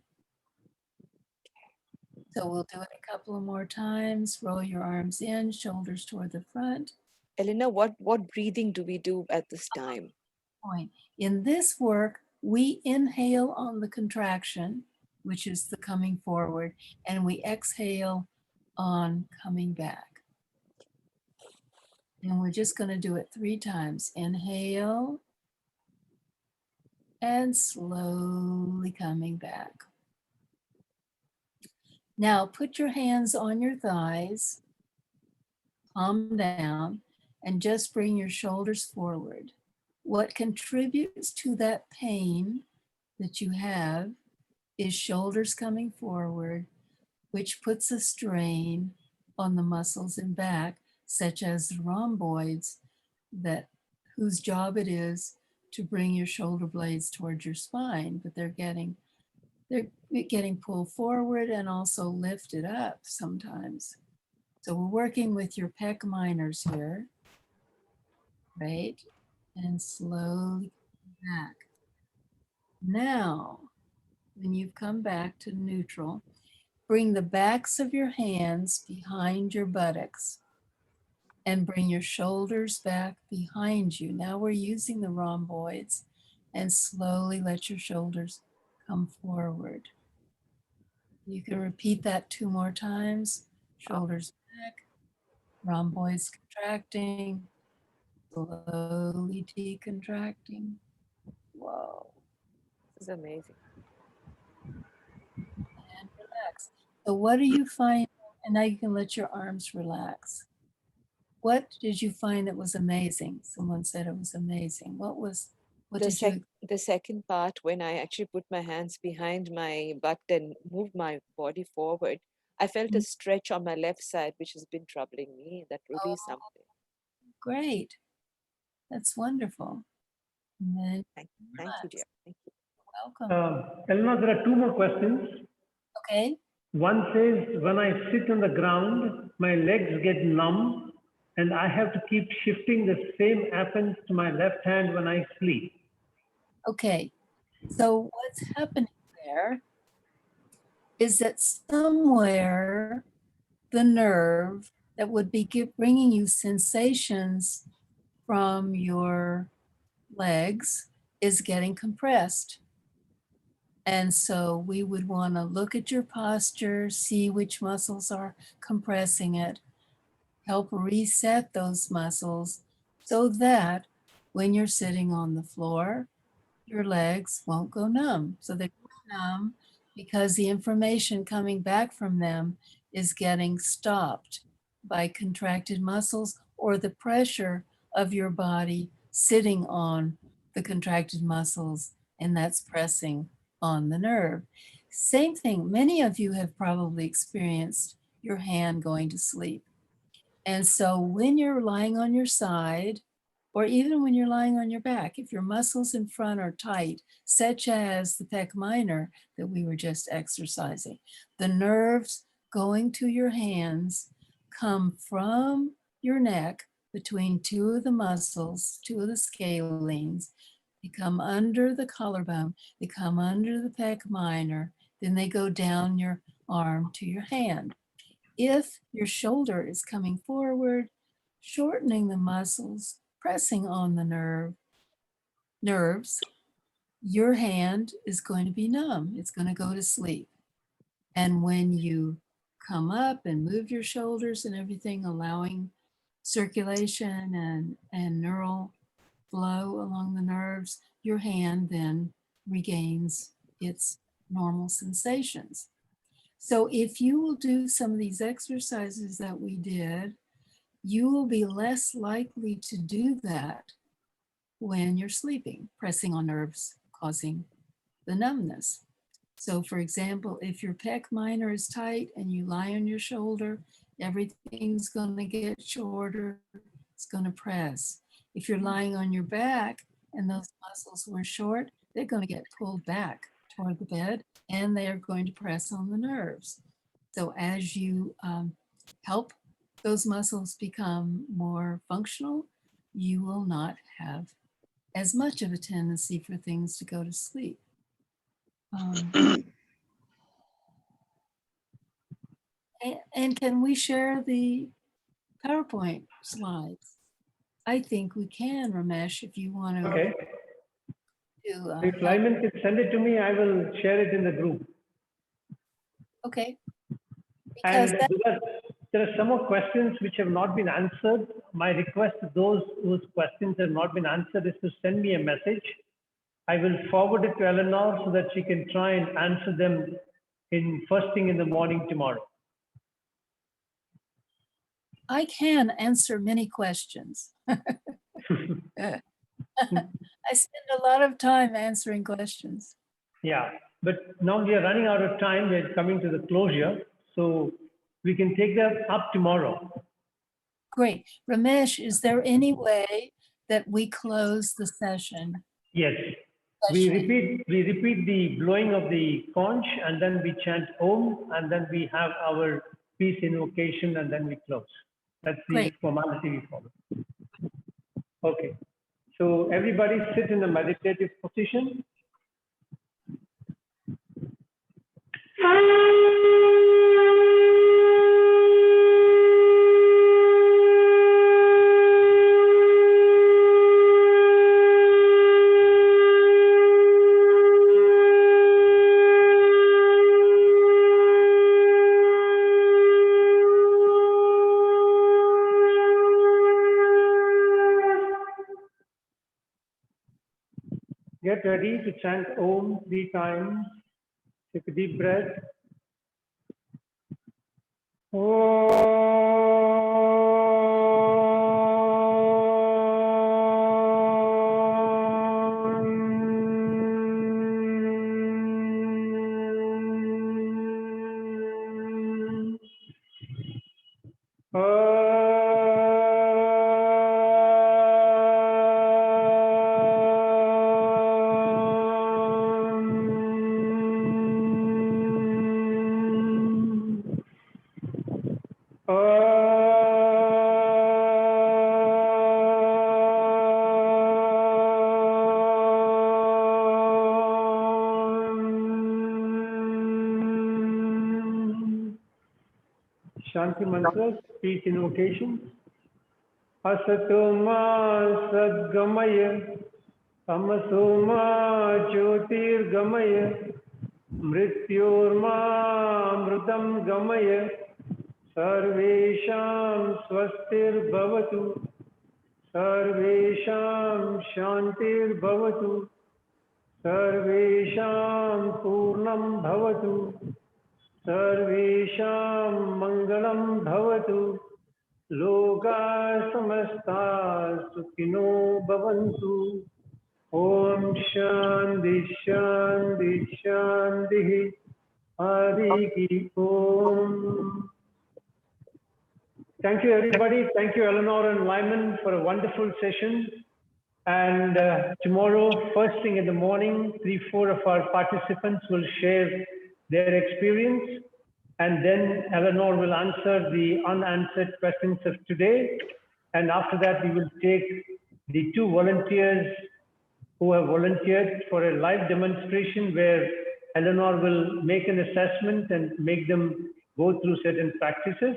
S1: So we'll do it a couple of more times. Roll your arms in, shoulders toward the front.
S8: Elena, what breathing do we do at this time?
S1: Point. In this work, we inhale on the contraction, which is the coming forward, and we exhale on coming back. And we're just going to do it 3 times. Inhale and slowly coming back. Now put your hands on your thighs, palm down, and just bring your shoulders forward. What contributes to that pain that you have is shoulders coming forward, which puts a strain on the muscles in back, such as the rhomboids, whose job it is to bring your shoulder blades towards your spine, but they're getting pulled forward and also lifted up sometimes. So we're working with your pec minors here, right? And slowly back. Now, when you've come back to neutral, bring the backs of your hands behind your buttocks and bring your shoulders back behind you. Now we're using the rhomboids, and slowly let your shoulders come forward. You can repeat that 2 more times. Shoulders back, rhomboids contracting, slowly decontracting. Whoa.
S8: This is amazing.
S1: And relax. So what do you find? And now you can let your arms relax. What did you find that was amazing? Someone said it was amazing. What did you?
S8: The second part, when I actually put my hands behind my butt and moved my body forward, I felt a stretch on my left side, which has been troubling me. That released something.
S1: Great. That's wonderful. And then
S8: Thank you, dear. Thank you.
S1: welcome.
S2: Elena, there are 2 more questions.
S1: Okay.
S2: One says, when I sit on the ground, my legs get numb and I have to keep shifting. The same happens to my left hand when I sleep.
S1: Okay. So what's happening there is that somewhere the nerve that would be bringing you sensations from your legs is getting compressed. And so we would want to look at your posture, see which muscles are compressing it, help reset those muscles so that when you're sitting on the floor, your legs won't go numb. So they go numb because the information coming back from them is getting stopped by contracted muscles or the pressure of your body sitting on the contracted muscles and that's pressing on the nerve. Same thing, many of you have probably experienced your hand going to sleep. And so when you're lying on your side, or even when you're lying on your back, if your muscles in front are tight, such as the pec minor that we were just exercising, the nerves going to your hands come from your neck between two of the muscles, two of the scalenes. They come under the collarbone, they come under the pec minor, then they go down your arm to your hand. If your shoulder is coming forward, shortening the muscles, pressing on the nerves, your hand is going to be numb. It's going to go to sleep. And when you come up and move your shoulders and everything, allowing circulation and neural flow along the nerves, your hand then regains its normal sensations. So if you will do some of these exercises that we did, you will be less likely to do that when you're sleeping, pressing on nerves, causing the numbness. So for example, if your pec minor is tight and you lie on your shoulder, everything's going to get shorter, it's going to press. If you're lying on your back and those muscles were short, they're going to get pulled back toward the bed and they are going to press on the nerves. So as you help those muscles become more functional, you will not have as much of a tendency for things to go to sleep. And can we share the PowerPoint slides? I think we can, Ramesh, if you want to.
S2: Okay. If Lyman can send it to me, I will share it in the group.
S1: Okay.
S2: And there are some more questions which have not been answered. My request to those whose questions have not been answered is to send me a message. I will forward it to Eleanor so that she can try and answer them in first thing in the morning tomorrow.
S1: I can answer many questions. I spend a lot of time answering questions.
S2: Yeah, but now we are running out of time. We're coming to the closure. So we can take that up tomorrow.
S1: Great. Ramesh, is there any way that we close the session?
S2: Yes. We repeat the blowing of the conch and then we chant Om and then we have our peace invocation and then we close. That's the formality we follow. Okay. So everybody sit in a meditative position. Get ready to chant Om 3 times. Take a deep breath. Shanti mantras, peace invocation. Asatoma sadgamaya, tamasoma jyotirgamaya, mrityorma amrutam gamaya, sarvesham swastir bhavatu, sarvesham shantir bhavatu, sarvesham purnam bhavatu, sarvesham mangalam bhavatu, loka samasta sukhino bhavantu. Om Shanti Shanti Shanti. Hari Om. Thank you, everybody. Thank you, Eleanor and Lyman, for a wonderful session. And tomorrow, first thing in the morning, 3-4 of our participants will share their experience. And then Eleanor will answer the unanswered questions of today. And after that, we will take the 2 volunteers who have volunteered for a live demonstration where Eleanor will make an assessment and make them go through certain practices.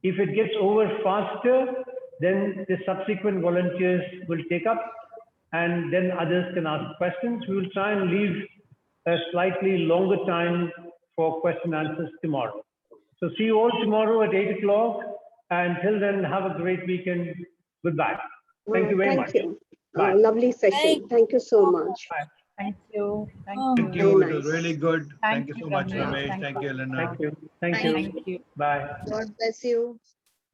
S2: If it gets over faster, then the subsequent volunteers will take up and then others can ask questions. We will try and leave a slightly longer time for question answers tomorrow. So see you all tomorrow at 8 o'clock. Until then, have a great weekend. Goodbye. Thank you very much.
S5: Thank you.
S2: Bye.
S5: Lovely session. Thank you so much.
S2: Bye.
S10: Thank you. Thank
S3: Thank
S10: you.
S3: you.
S5: Very
S3: It was
S5: nice.
S3: really good. Thank you so much,
S10: Ramesh.
S3: Ramesh.
S10: Thank
S3: Thank you,
S10: you.
S3: Elena.
S2: Thank you. Thank you.
S10: Thank you.
S2: Bye.
S5: God bless you.